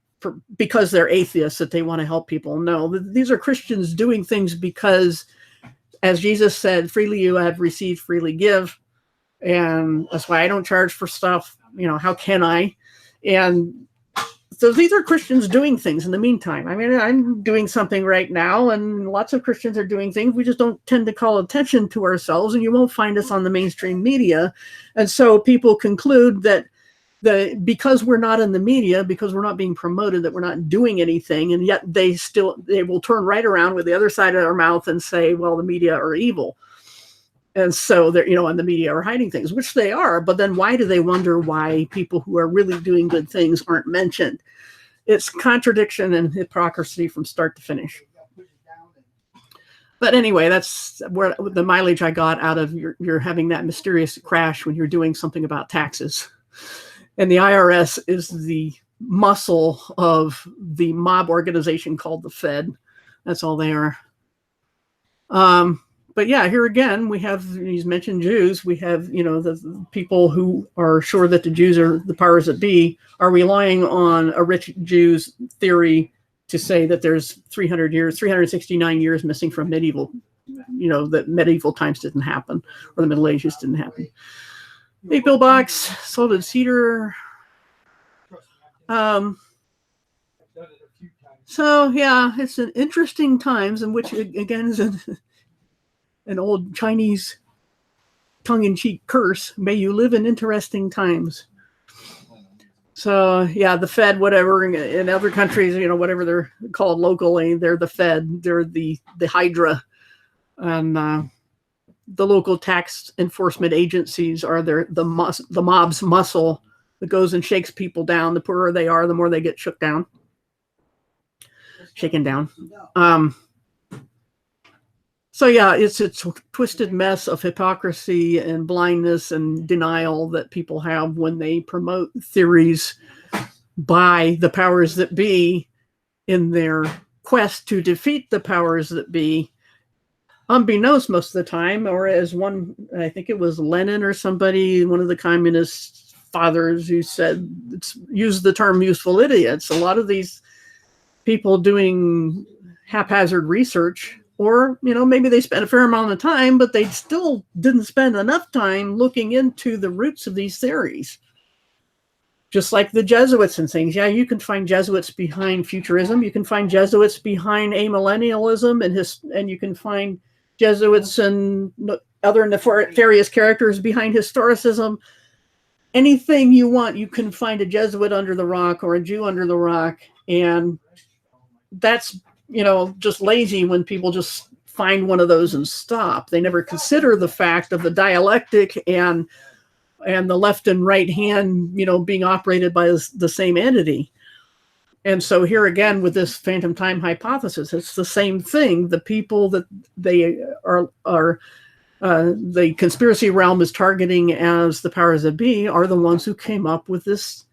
because they're atheists, that they want to help people. No, these are Christians doing things because, as Jesus said, freely you have received, freely give. And that's why I don't charge for stuff. How can I? And so these are Christians doing things in the meantime. I mean, I'm doing something right now, and lots of Christians are doing things. We just don't tend to call attention to ourselves, and you won't find us on the mainstream media. And so people conclude that because we're not in the media, because we're not being promoted, that we're not doing anything. And yet they will turn right around with the other side of their mouth and say, well, the media are evil. And so they're, and the media are hiding things, which they are. But then why do they wonder why people who are really doing good things aren't mentioned? It's contradiction and hypocrisy from start to finish. But anyway, that's where the mileage I got out of you're having that mysterious crash when you're doing something about taxes. And the IRS is the muscle of the mob organization called the Fed. That's all they are. But yeah, here again, we have, he's mentioned Jews. We have, the people who are sure that the Jews are the powers that be are relying on a rich Jews theory to say that there's 369 years missing from medieval, that medieval times didn't happen, or the Middle Ages didn't happen. Hey, pillbox, salted cedar. So yeah, it's an interesting times in which, again, is an old Chinese tongue-in-cheek curse. May you live in interesting times. So yeah, the Fed, whatever, in other countries, whatever they're called locally, they're the Fed, they're the Hydra, and the local tax enforcement agencies are the mob's muscle that goes and shakes people down. The poorer they are, the more they get shaken down. So yeah, it's a twisted mess of hypocrisy and blindness and denial that people have when they promote theories by the powers that be in their quest to defeat the powers that be, unbeknownst most of the time. Or as one, I think it was Lenin or somebody, one of the communist fathers, who said, used the term useful idiots. A lot of these people doing haphazard research, or, maybe they spent a fair amount of time, but they still didn't spend enough time looking into the roots of these theories. Just like the Jesuits and things. Yeah, you can find Jesuits behind futurism. You can find Jesuits behind amillennialism, and you can find Jesuits and other nefarious characters behind historicism. Anything you want, you can find a Jesuit under the rock or a Jew under the rock. And that's, just lazy when people just find one of those and stop. They never consider the fact of the dialectic and the left and right hand, being operated by the same entity. And so here again, with this phantom time hypothesis, it's the same thing. The people that they are the conspiracy realm is targeting as the powers that be are the ones who came up with this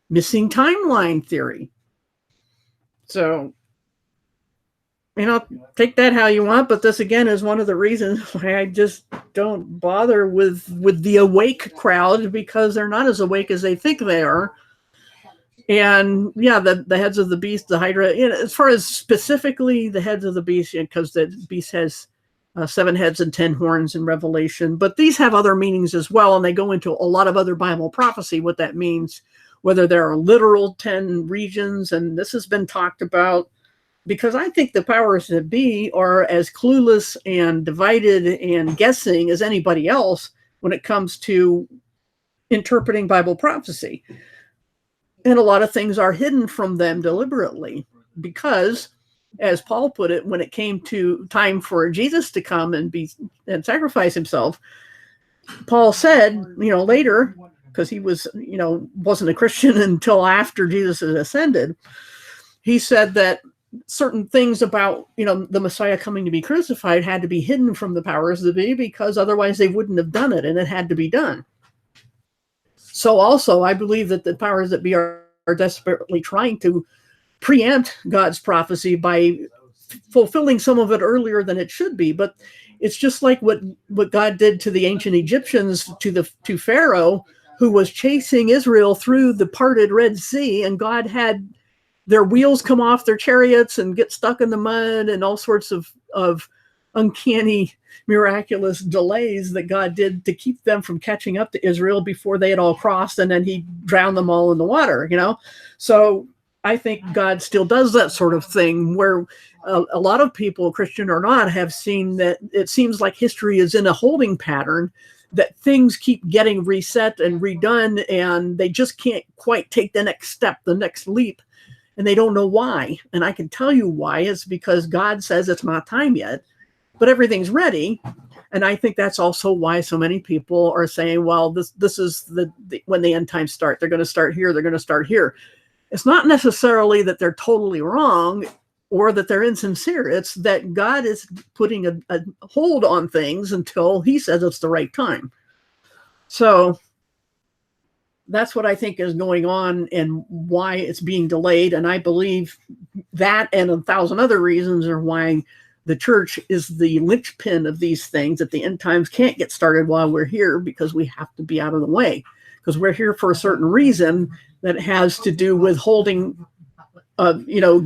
missing timeline theory. So, take that how you want, but this again is one of the reasons why I just don't bother with the awake crowd, because they're not as awake as they think they are. And yeah, the heads of the beast, the Hydra, as far as specifically the heads of the beast, because the beast has 7 heads and 10 horns in Revelation, but these have other meanings as well, and they go into a lot of other Bible prophecy, what that means, whether there are literal 10 regions, and this has been talked about, because I think the powers that be are as clueless and divided and guessing as anybody else when it comes to interpreting Bible prophecy. And a lot of things are hidden from them deliberately because, as Paul put it, when it came to time for Jesus to come and sacrifice himself, Paul said, later, because he wasn't a Christian until after Jesus had ascended, he said that certain things about, the Messiah coming to be crucified had to be hidden from the powers that be, because otherwise they wouldn't have done it, and it had to be done. So also, I believe that the powers that be are desperately trying to preempt God's prophecy by fulfilling some of it earlier than it should be. But it's just like what God did to the ancient Egyptians, to Pharaoh, who was chasing Israel through the parted Red Sea, and God had their wheels come off their chariots and get stuck in the mud, and all sorts of uncanny, miraculous delays that God did to keep them from catching up to Israel before they had all crossed, and then he drowned them all in the water, So I think God still does that sort of thing, where a lot of people, Christian or not, have seen that it seems like history is in a holding pattern, that things keep getting reset and redone, and they just can't quite take the next step, the next leap, and they don't know why. And I can tell you why. It's because God says it's not time yet, but everything's ready. And I think that's also why so many people are saying, well, this is when the end times start. They're going to start here. They're going to start here. It's not necessarily that they're totally wrong or that they're insincere. It's that God is putting a hold on things until he says it's the right time. So that's what I think is going on and why it's being delayed. And I believe that and 1,000 other reasons are why the church is the linchpin of these things, that the end times can't get started while we're here, because we have to be out of the way, because we're here for a certain reason that has to do with holding,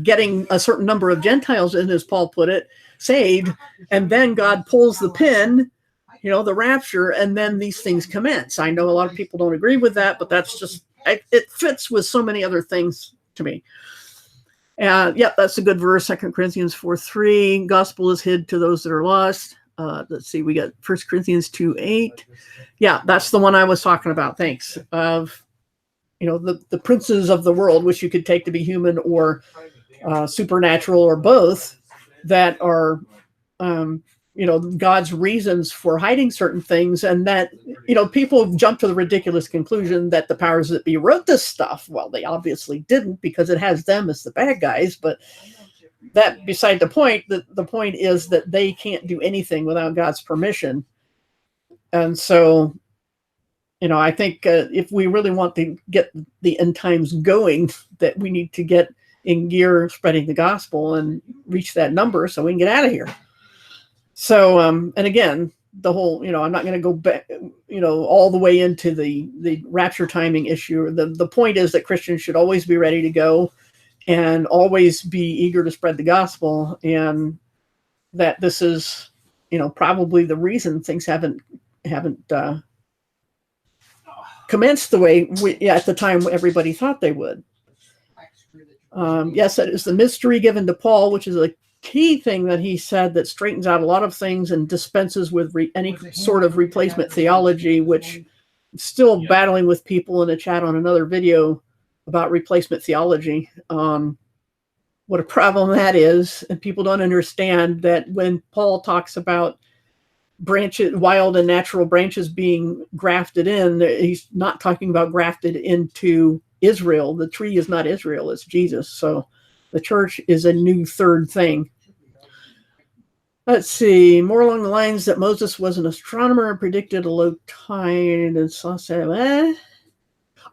getting a certain number of Gentiles in, as Paul put it, saved. And then God pulls the pin, the rapture, and then these things commence. I know a lot of people don't agree with that, but that's just, it fits with so many other things to me. That's a good verse, 2 Corinthians 4:3. Gospel is hid to those that are lost. Let's see, we got 1 Corinthians 2:8. Yeah, that's the one I was talking about. Thanks. Of, the princes of the world, which you could take to be human or supernatural or both, that are, God's reasons for hiding certain things. And that, people jump to the ridiculous conclusion that the powers that be wrote this stuff. Well, they obviously didn't, because it has them as the bad guys, but that beside the point. The point is that they can't do anything without God's permission. And so, I think if we really want to get the end times going, that we need to get in gear spreading the gospel and reach that number so we can get out of here. So, and again, the whole, I'm not going to go back, all the way into the rapture timing issue. The point is that Christians should always be ready to go and always be eager to spread the gospel, and that this is, probably the reason things haven't commenced the way at the time everybody thought they would. Yes, that is the mystery given to Paul, which is a key thing that he said that straightens out a lot of things and dispenses with any sort of replacement theology, which I'm still battling with people in a chat on another video about replacement theology. What a problem that is. And people don't understand that when Paul talks about branches, wild and natural branches being grafted in, he's not talking about grafted into Israel. The tree is not Israel, it's Jesus. So the church is a new third thing. Let's see, more along the lines that Moses was an astronomer and predicted a low tide, and so I said,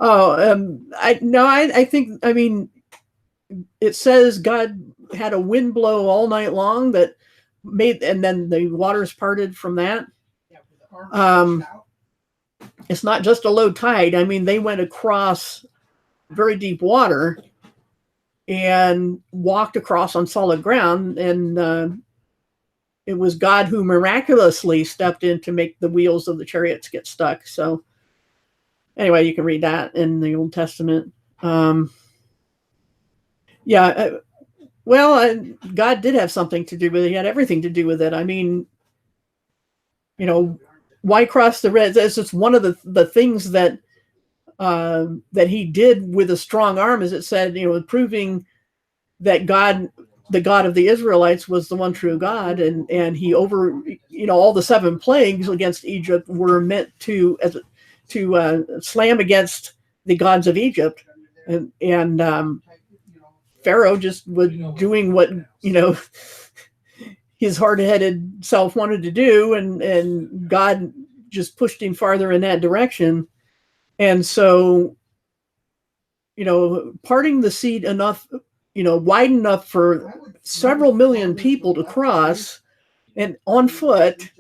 I think, it says God had a wind blow all night long that made, and then the waters parted from that. It's not just a low tide. They went across very deep water and walked across on solid ground. And it was God who miraculously stepped in to make the wheels of the chariots get stuck. So anyway, you can read that in the Old Testament. God did have something to do with it. He had everything to do with it. I mean, why cross the Red? That's just one of the things that he did with a strong arm, as it said, proving that God, the God of the Israelites, was the one true God, and he all the 7 plagues against Egypt were meant to slam against the gods of Egypt, and Pharaoh just was doing what his hard-headed self wanted to do, and God just pushed him farther in that direction. And so, parting the sea enough, wide enough for several million people to cross and on foot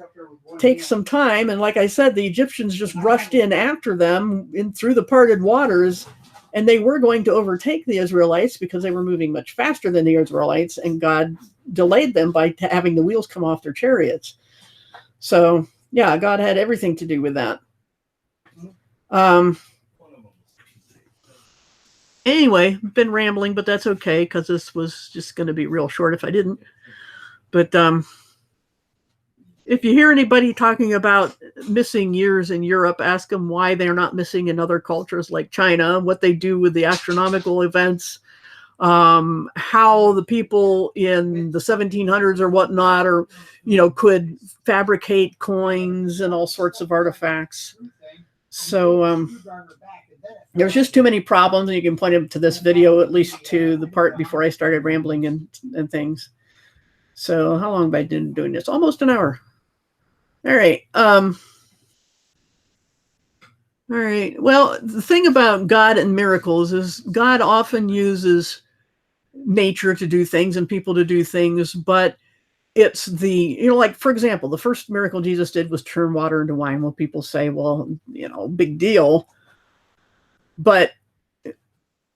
takes some time. And like I said, the Egyptians just rushed in after them in through the parted waters, and they were going to overtake the Israelites because they were moving much faster than the Israelites, and God delayed them by having the wheels come off their chariots. So yeah, God had everything to do with that. Anyway, been rambling, but that's okay, because this was just going to be real short if I didn't. But if you hear anybody talking about missing years in Europe, ask them why they're not missing in other cultures like China, what they do with the astronomical events, how the people in the 1700s or whatnot, or could fabricate coins and all sorts of artifacts. So there's just too many problems, and you can point them to this video, at least to the part before I started rambling and things. So how long have I been doing this? Almost an hour. All right. All right. Well, the thing about God and miracles is God often uses nature to do things and people to do things, but it's like, for example, the first miracle Jesus did was turn water into wine. Well, people say, well, big deal. But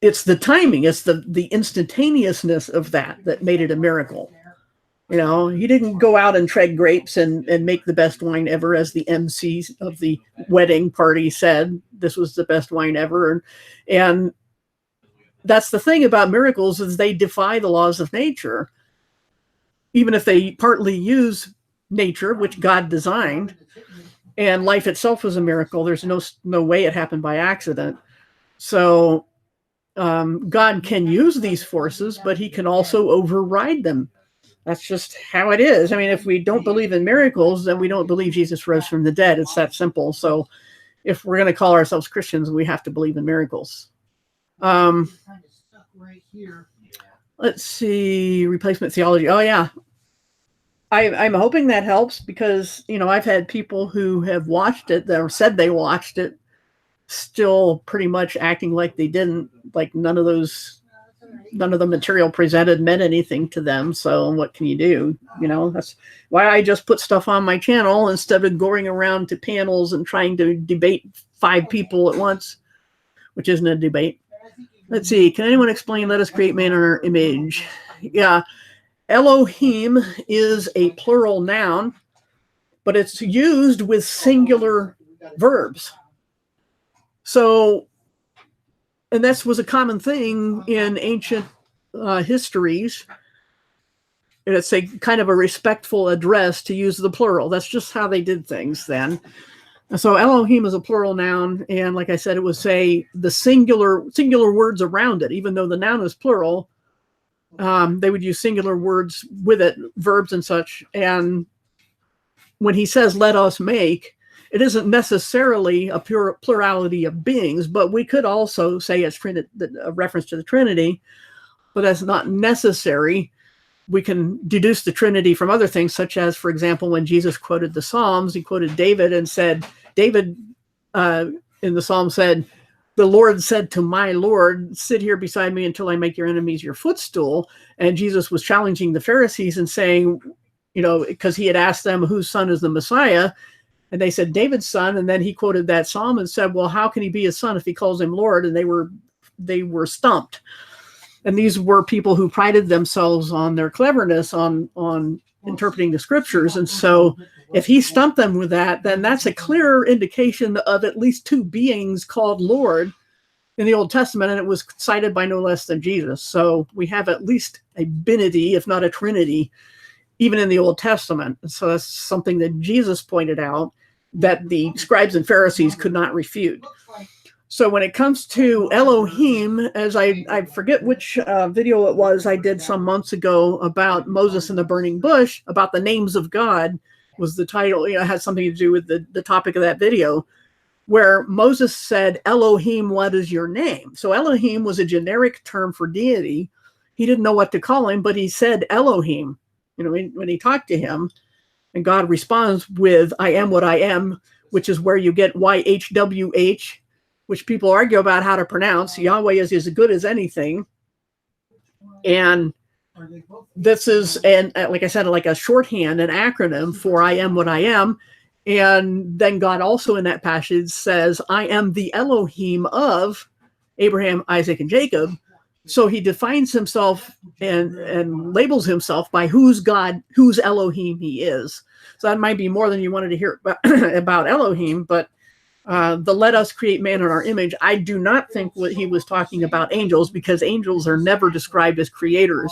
it's the timing, it's the instantaneousness of that made it a miracle. He didn't go out and trade grapes and make the best wine ever, as the MC of the wedding party said. This was the best wine ever. And that's the thing about miracles, is they defy the laws of nature. Even if they partly use nature, which God designed, and life itself was a miracle, there's no way it happened by accident. So God can use these forces, but he can also override them. That's just how it is. I mean, if we don't believe in miracles, then we don't believe Jesus rose from the dead. It's that simple. So if we're going to call ourselves Christians, we have to believe in miracles. Let's see, replacement theology. Oh yeah. I'm hoping that helps, because, I've had people who have watched it, or said they watched it, still pretty much acting like they didn't, like none of the material presented meant anything to them. So what can you do? That's why I just put stuff on my channel instead of going around to panels and trying to debate 5 people at once, which isn't a debate. Let's see. Can anyone explain, let us create man in our image? Yeah. Elohim is a plural noun, but it's used with singular verbs. So, and this was a common thing in ancient histories. And it's a kind of a respectful address to use the plural. That's just how they did things then. So Elohim is a plural noun, and like I said, it would say the singular words around it, even though the noun is plural. They would use singular words with it, verbs and such. And when he says, let us make, it isn't necessarily a pure plurality of beings, but we could also say it's a reference to the Trinity, but that's not necessary. We can deduce the Trinity from other things, such as, for example, when Jesus quoted the Psalms, he quoted David and said, David in the Psalm said, the Lord said to my Lord, sit here beside me until I make your enemies your footstool. And Jesus was challenging the Pharisees and saying, because he had asked them whose son is the Messiah. And they said, David's son. And then he quoted that Psalm and said, well, how can he be his son if he calls him Lord? And they were they were stumped. And these were people who prided themselves on their cleverness on interpreting the scriptures. And so if he stumped them with that, then that's a clear indication of at least two beings called Lord in the Old Testament, and it was cited by no less than Jesus. So we have at least a binity, if not a trinity, even in the Old Testament. And so that's something that Jesus pointed out that the scribes and Pharisees could not refute. So when it comes to Elohim, as I forget which video it was I did some months ago about Moses and the burning bush, about the names of God was the title. It had something to do with the topic of that video, where Moses said, Elohim, what is your name? So Elohim was a generic term for deity. He didn't know what to call him, but he said Elohim, when he talked to him, and God responds with, I am what I am, which is where you get YHWH, which people argue about how to pronounce. Yahweh is as good as anything. And this is, and like I said, like a shorthand, an acronym for I am what I am. And then God also in that passage says, I am the Elohim of Abraham, Isaac, and Jacob. So he defines himself and labels himself by whose Elohim he is. So that might be more than you wanted to hear about Elohim, but the let us create man in our image, I do not think what he was talking about angels, because angels are never described as creators.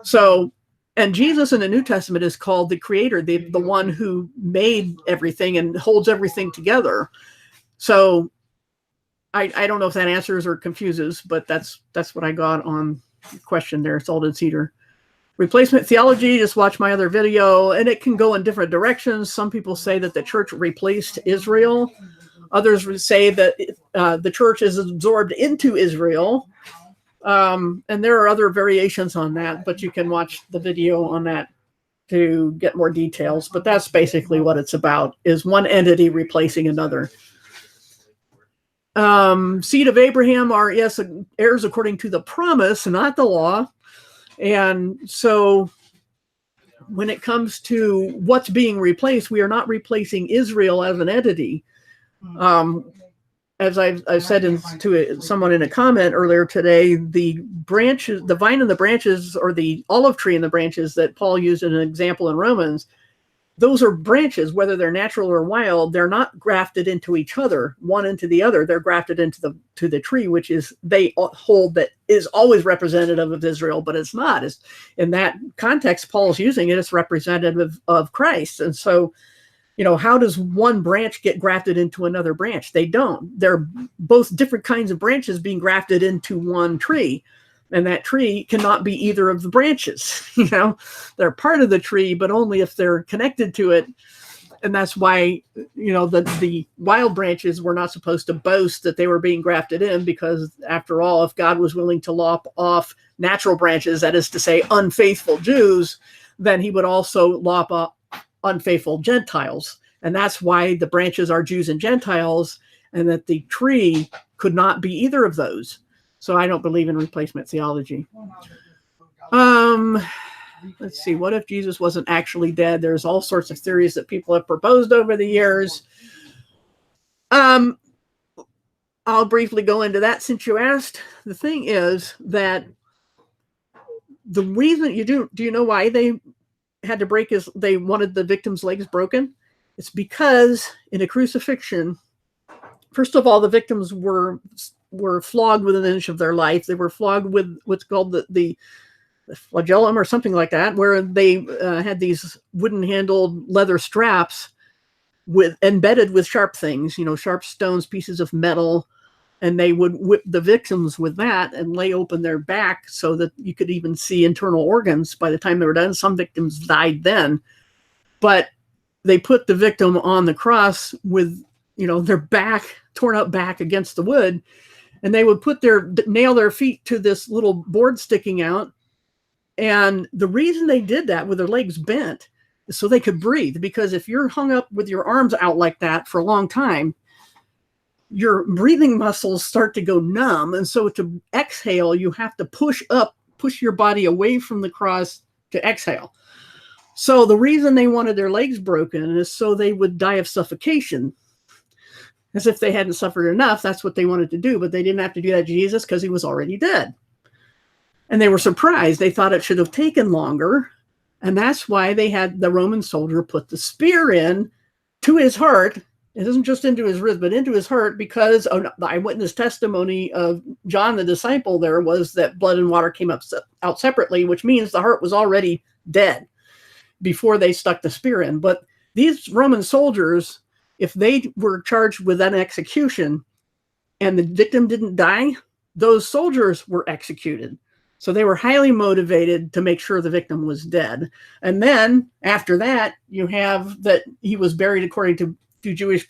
So, and Jesus in the New Testament is called the creator, the one who made everything and holds everything together. So I don't know if that answers or confuses, but that's what I got on the question there, Salted Cedar. Replacement theology, just watch my other video, and it can go in different directions. Some people say that the church replaced Israel. Others would say that the church is absorbed into Israel. And there are other variations on that, but you can watch the video on that to get more details. But that's basically what it's about, is one entity replacing another. Seed of Abraham are, yes, heirs according to the promise, not the law. And so when it comes to what's being replaced, we are not replacing Israel as an entity. As I said to someone in a comment earlier today, the branches, the vine and the branches, or the olive tree and the branches that Paul used as an example in Romans, those are branches, whether they're natural or wild. They're not grafted into each other, one into the other. They're grafted into the tree, which is, they hold, that is always representative of Israel, but it's not. It's, in that context Paul's using it, it's representative of Christ. And so, how does one branch get grafted into another branch? They don't. They're both different kinds of branches being grafted into one tree. And that tree cannot be either of the branches. They're part of the tree, but only if they're connected to it. And that's why, the wild branches were not supposed to boast that they were being grafted in, because after all, if God was willing to lop off natural branches, that is to say, unfaithful Jews, then he would also lop off unfaithful Gentiles. And that's why the branches are Jews and Gentiles, and that the tree could not be either of those. So I don't believe in replacement theology. Let's see. What if Jesus wasn't actually dead? There's all sorts of theories that people have proposed over the years. I'll briefly go into that since you asked. The thing is that the reason do you know why they had to they wanted the victim's legs broken? It's because in a crucifixion, first of all, the victims were flogged within an inch of their life. They were flogged with what's called the flagellum or something like that, where they had these wooden-handled leather straps embedded with sharp things, sharp stones, pieces of metal, and they would whip the victims with that and lay open their back so that you could even see internal organs by the time they were done. Some victims died then, but they put the victim on the cross with, their back, torn up back against the wood, and they would nail their feet to this little board sticking out. And the reason they did that with their legs bent is so they could breathe, because if you're hung up with your arms out like that for a long time, your breathing muscles start to go numb. And so to exhale, you have to push your body away from the cross to exhale. So the reason they wanted their legs broken is so they would die of suffocation. As if they hadn't suffered enough, that's what they wanted to do, but they didn't have to do that to Jesus because he was already dead. And they were surprised. They thought it should have taken longer. And that's why they had the Roman soldier put the spear in to his heart. It isn't just into his wrist, but into his heart, because the eyewitness testimony of John the disciple there was that blood and water came out separately, which means the heart was already dead before they stuck the spear in. But these Roman soldiers, if they were charged with an execution and the victim didn't die, those soldiers were executed. So they were highly motivated to make sure the victim was dead. And then after that, you have that he was buried according to Jewish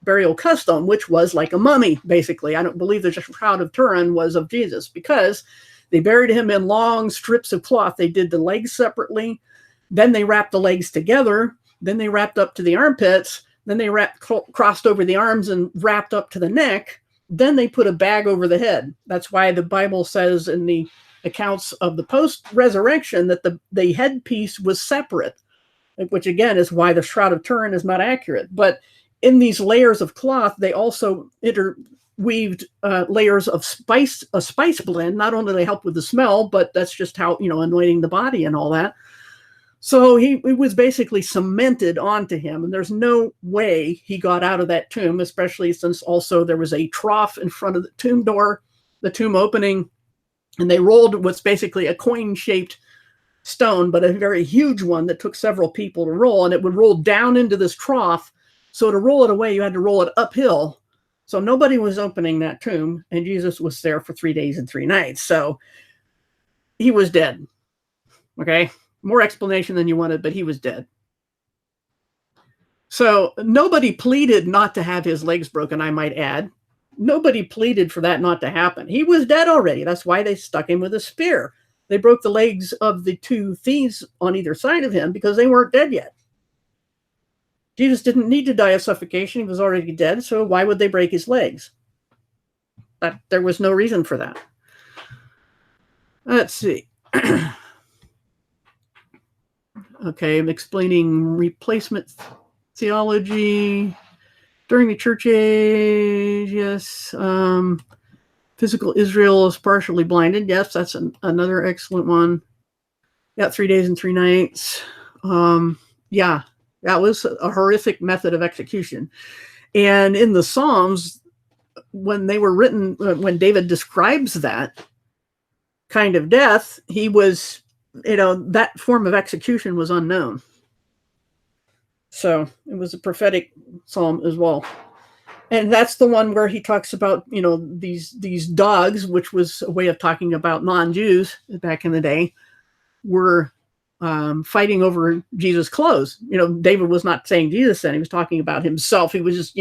burial custom, which was like a mummy, basically. I don't believe the Shroud of Turin was of Jesus, because they buried him in long strips of cloth. They did the legs separately. Then they wrapped the legs together. Then they wrapped up to the armpits. Then they crossed over the arms and wrapped up to the neck. Then they put a bag over the head. That's why the Bible says in the accounts of the post-resurrection that the headpiece was separate, which again is why the Shroud of Turin is not accurate. But in these layers of cloth, they also interweaved layers of a spice blend. Not only do they help with the smell, but that's just how, anointing the body and all that. So it was basically cemented onto him, and there's no way he got out of that tomb, especially since also there was a trough in front of the tomb door, the tomb opening, and they rolled what's basically a coin-shaped stone, but a very huge one that took several people to roll, and it would roll down into this trough. So to roll it away, you had to roll it uphill. So nobody was opening that tomb, and Jesus was there for 3 days and 3 nights. So he was dead. Okay? More explanation than you wanted, but he was dead. So nobody pleaded not to have his legs broken, I might add. Nobody pleaded for that not to happen. He was dead already. That's why they stuck him with a spear. They broke the legs of the 2 thieves on either side of him because they weren't dead yet. Jesus didn't need to die of suffocation. He was already dead. So why would they break his legs? There was no reason for that. Let's see. Okay, I'm explaining replacement theology during the church age. Yes. Physical Israel is partially blinded. Yes, that's another excellent one. Yeah, 3 days and 3 nights. Yeah, that was a horrific method of execution. And in the Psalms, when they were written, when David describes that kind of death, he was, that form of execution was unknown. So it was a prophetic psalm as well. And that's the one where he talks about, these dogs, which was a way of talking about non-Jews back in the day, were fighting over Jesus' clothes. David was not saying Jesus then. He was talking about himself. He was just,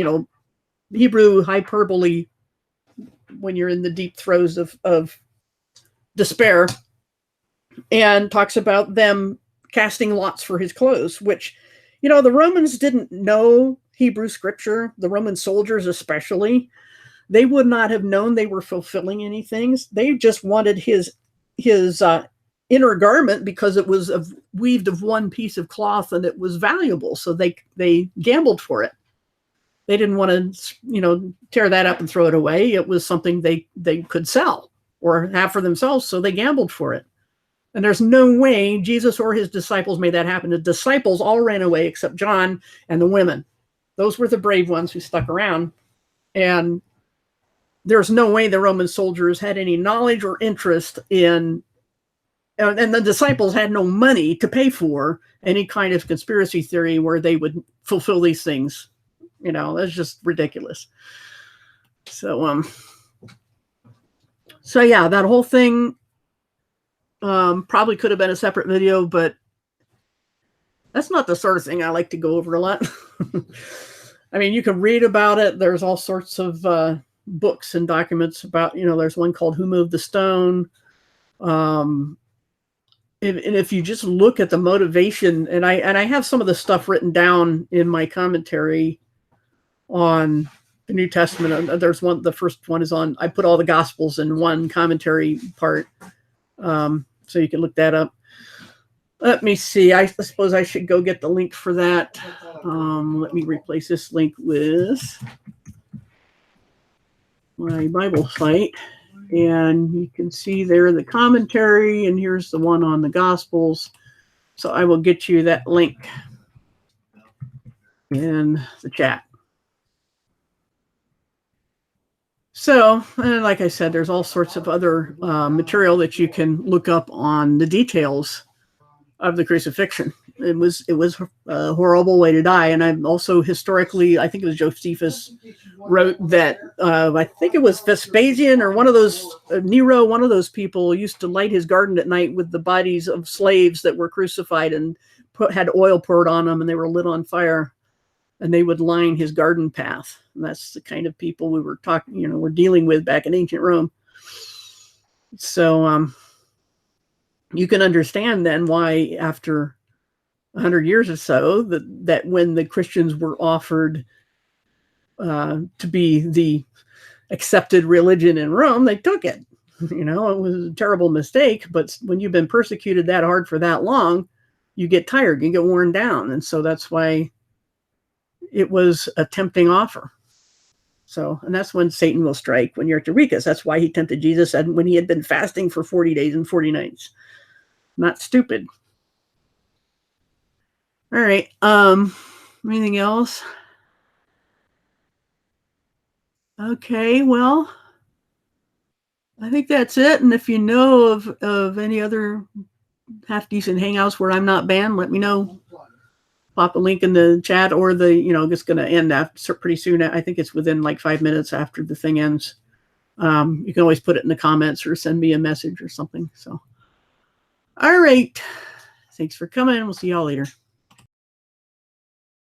Hebrew hyperbole when you're in the deep throes of despair, and talks about them casting lots for his clothes, which, the Romans didn't know Hebrew scripture, the Roman soldiers especially. They would not have known they were fulfilling anything. They just wanted his inner garment because it was weaved of one piece of cloth and it was valuable. So they gambled for it. They didn't want to, tear that up and throw it away. It was something they could sell or have for themselves. So they gambled for it. And there's no way Jesus or his disciples made that happen. The disciples all ran away except John and the women. Those were the brave ones who stuck around. And there's no way the Roman soldiers had any knowledge or interest in, and the disciples had no money to pay for any kind of conspiracy theory where they would fulfill these things. That's just ridiculous. So yeah, that whole thing probably could have been a separate video, but that's not the sort of thing I like to go over a lot. I mean, you can read about it. There's all sorts of books and documents about, there's one called Who Moved the Stone. And if you just look at the motivation, and I have some of the stuff written down in my commentary on the New Testament. There's one, the first one is on, I put all the Gospels in one commentary part. So you can look that up. Let me see. I suppose I should go get the link for that. Let me replace this link with my Bible site, and you can see there the commentary, and here's the one on the Gospels. So I will get you that link in the chat. So, and like I said, there's all sorts of other material that you can look up on the details of the crucifixion. It was a horrible way to die. And I'm also historically, I think it was Josephus wrote that, I think it was Vespasian or one of those, Nero, one of those people used to light his garden at night with the bodies of slaves that were crucified and had oil poured on them, and they were lit on fire, and they would line his garden path. And that's the kind of people we were we're dealing with back in ancient Rome. So you can understand then why after 100 years or so that when the Christians were offered to be the accepted religion in Rome, they took it. It was a terrible mistake, but when you've been persecuted that hard for that long, you get tired, you get worn down. And so that's why it was a tempting offer. So, and that's when Satan will strike, when you're at Eureka's. That's why he tempted Jesus, and when he had been fasting for 40 days and 40 nights. Not stupid. All right. Anything else? Okay, well, I think that's it. And if you know of any other half decent hangouts where I'm not banned, let me know. Pop a link in the chat, or it's going to end after pretty soon. I think it's within like 5 minutes after the thing ends. You can always put it in the comments or send me a message or something. So, all right. Thanks for coming. We'll see y'all later.